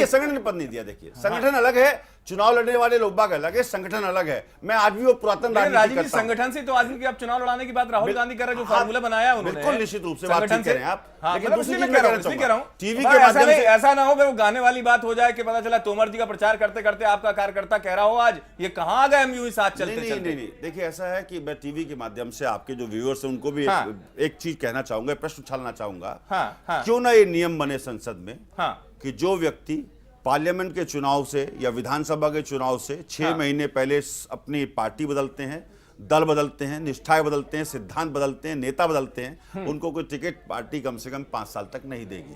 संगठन ने पद नहीं दिया। देखिए संगठन अलग है, चुनाव लड़ने वाले लोग बाग अलग है, संगठन अलग है। मैं आज भी वो पुरातन राजनीति करता हूं। संगठन से तो आज भी आप चुनाव लड़ाने की बात राहुल गांधी कर रहे हैं, जो फार्मूला बनाया उन्होंने। बिल्कुल निश्चित रूप से बात ठीक कह रहे हैं आप, लेकिन दूसरी चीज मैं कह रहा हूं टीवी के माध्यम से ऐसा ना हो फिर वो गाने वाली बात हो जाए कि पता चला तोमर जी का प्रचार करते करते आपका कार्यकर्ता कह रहा हो आज ये कहां आ गए, हम यूं ही साथ चलते चलते। नहीं, देखिए ऐसा है कि मैं टीवी के माध्यम से आपके जो व्यूअर्स हैं उनको भी एक चीज कहना चाहूंगा, प्रश्न उछालना चाहूंगा, क्यों ना ये नियम बने संसद में कि जो व्यक्ति पार्लियामेंट के चुनाव से या विधानसभा के चुनाव से 6 महीने पहले अपनी पार्टी बदलते हैं, दल बदलते हैं, निष्ठाएं बदलते हैं, सिद्धांत बदलते हैं, नेता बदलते हैं, उनको कोई टिकट पार्टी कम से कम 5 साल तक नहीं देगी।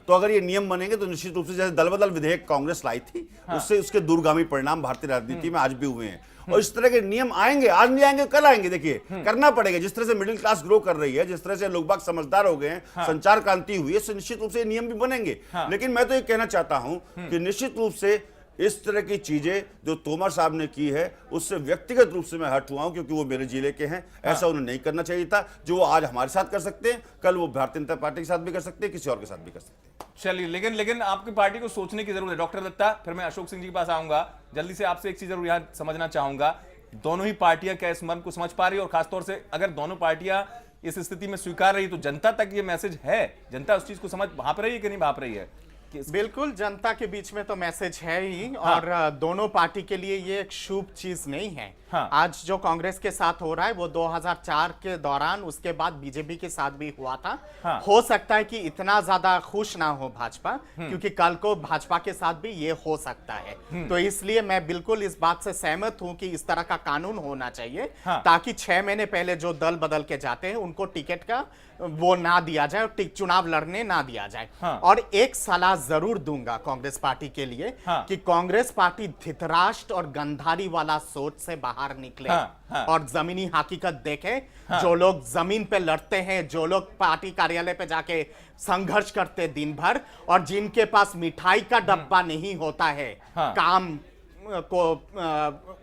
तो अगर ये नियम बनेंगे तो निश्चित रूप से जैसे दल बदल विधेयक कांग्रेस लाई थी, उससे उसके दूरगामी परिणाम भारतीय राजनीति में आज भी हुए हैं और इस तरह के नियम आएंगे, आज नहीं आएंगे कल आएंगे। देखिए करना पड़ेगा, जिस तरह से मिडिल क्लास ग्रो कर रही है, जिस तरह से लोग बाग समझदार हो गए हैं, संचार क्रांति हुई है, निश्चित रूप से नियम भी बनेंगे। लेकिन मैं तो ये कहना चाहता हूं कि निश्चित रूप से इस तरह की चीजें जो तोमर साहब ने की है उससे व्यक्तिगत रूप से मैं हट हुआ हूं, क्योंकि वो मेरे जिले के हैं। ऐसा उन्हें नहीं करना चाहिए था। जो वो आज हमारे साथ कर सकते हैं, कल वो भारतीय जनता पार्टी के साथ भी कर सकते हैं, किसी और के साथ भी कर सकते हैं। चलिए, लेकिन आपकी पार्टी को सोचने की जरूरत है। डॉक्टर दत्ता, फिर मैं अशोक सिंह जी के पास आऊंगा। जल्दी से आपसे एक चीज जरूर यहाँ समझना चाहूंगा, दोनों ही पार्टियां क्या इस मर्म को समझ पा रही है, और खासतौर से अगर दोनों पार्टियां इस स्थिति में स्वीकार रही तो जनता तक ये मैसेज है, जनता उस चीज को समझ भाप रही है कि नहीं भाप रही है? बिल्कुल, जनता के बीच में तो मैसेज है ही। और दोनों पार्टी के लिए ये एक शुभ चीज नहीं है। आज जो कांग्रेस के साथ हो रहा है वो 2004 के दौरान, उसके बाद बीजेपी के साथ भी हुआ था। हो सकता है कि इतना ज्यादा खुश ना हो भाजपा, क्योंकि कल को भाजपा के साथ भी ये हो सकता है। तो इसलिए मैं बिल्कुल इस बात से सहमत हूं कि इस तरह का कानून होना चाहिए, ताकि 6 महीने पहले जो दल बदल के जाते हैं उनको टिकट का वो ना दिया जाए और चुनाव लड़ने ना दिया जाए। और एक सलाह जरूर दूंगा कांग्रेस पार्टी के लिए कि कांग्रेस पार्टी धृतराष्ट्र और गंधारी वाला सोच से बाहर निकले और जमीनी हकीकत देखे। जो लोग जमीन पे लड़ते हैं, जो लोग पार्टी कार्यालय पे जाके संघर्ष करते दिन भर, और जिनके पास मिठाई का डब्बा नहीं होता है काम को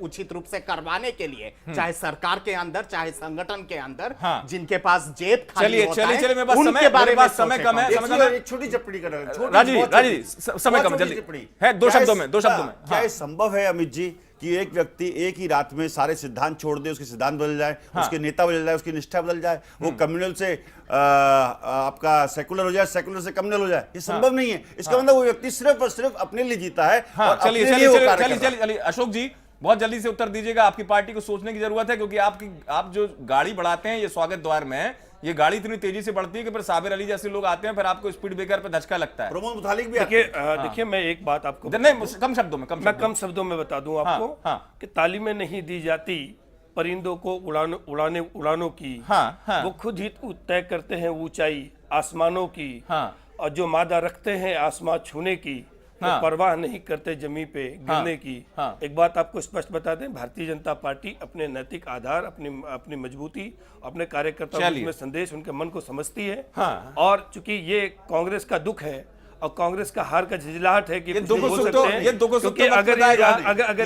उचित रूप से करवाने के लिए, चाहे सरकार के अंदर चाहे संगठन के अंदर, जिनके पास जेब खाली होता है, चलिए उनके बारे में समय कम है। एक छोटी टिप्पणी कर रहे हैं राजीव, समय कम, जल्दी है, 2 शब्दों में क्या ये संभव है अमित जी कि एक व्यक्ति एक ही रात में सारे सिद्धांत छोड़ दे, उसके सिद्धांत बदल जाए, उसके नेता बदल जाए, उसकी निष्ठा बदल जाए, वो कम्युनल से आपका सेकुलर हो जाए, सेकुलर से कम्युनल हो जाए? ये संभव नहीं है। इसका मतलब वो व्यक्ति सिर्फ और सिर्फ अपने लिए जीता है। चलिए अशोक जी, बहुत जल्दी से उत्तर दीजिएगा। आपकी पार्टी को सोचने की जरूरत है, क्योंकि आप जो गाड़ी बढ़ाते हैं ये स्वागत द्वार में है, ये गाड़ी इतनी तेजी से बढ़ती है कि फिर साबिर अली जैसे लोग आते हैं, फिर आपको स्पीड ब्रेकर पे धचका लगता है। प्रमोद मुतालिक भी देखिए मैं एक बात आपको कम शब्दों में बता दूं आपको कि तालीमें नहीं दी जाती परिंदों को उड़ानों की, वो खुद ही तय करते हैं ऊंचाई आसमानों की, और जो मादा रखते हैं आसमान छूने की, तो परवाह नहीं करते जमीन पे गिरने की। एक बात आपको स्पष्ट बता दें, भारतीय जनता पार्टी अपने नैतिक आधार, अपनी मजबूती, अपने कार्यकर्ताओं में संदेश, उनके मन को समझती है। और चूंकि ये कांग्रेस का दुख है और कांग्रेस का हार का झिझलाहट है कि अगर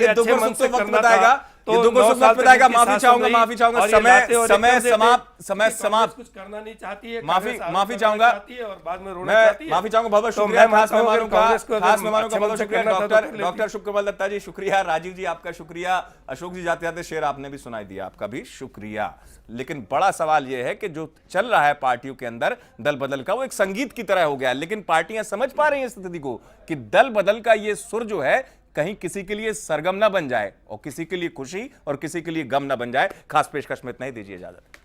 अच्छे मन से करना था तो 9 साल तक इनकी माफी चाहूंगा, माफी चाहूंगा, समय समाप्त। कुछ करना नहीं चाहती है, माफी चाहूंगा और बाद में रोना चाहती है। माफी चाहूंगा, बहुत शुक्रिया खास मेहमानों का, बहुत शुक्रिया डॉक्टर डॉक्टर शुक्रबल दत्ता जी, शुक्रिया राजीव जी, आपका शुक्रिया। अशोक जी जाते जाते शेर आपने भी सुनाई दिया, आपका भी शुक्रिया। लेकिन बड़ा सवाल यह है कि जो चल रहा है पार्टियों के अंदर दल बदल का, वो एक संगीत की तरह हो गया है, लेकिन पार्टियां समझ पा रही हैं स्थिति को कि दल बदल का ये सुर जो है कहीं किसी के लिए सरगम ना बन जाए और किसी के लिए खुशी और किसी के लिए गम ना बन जाए। खास पेशकश में इतना ही, दीजिए इजाजत।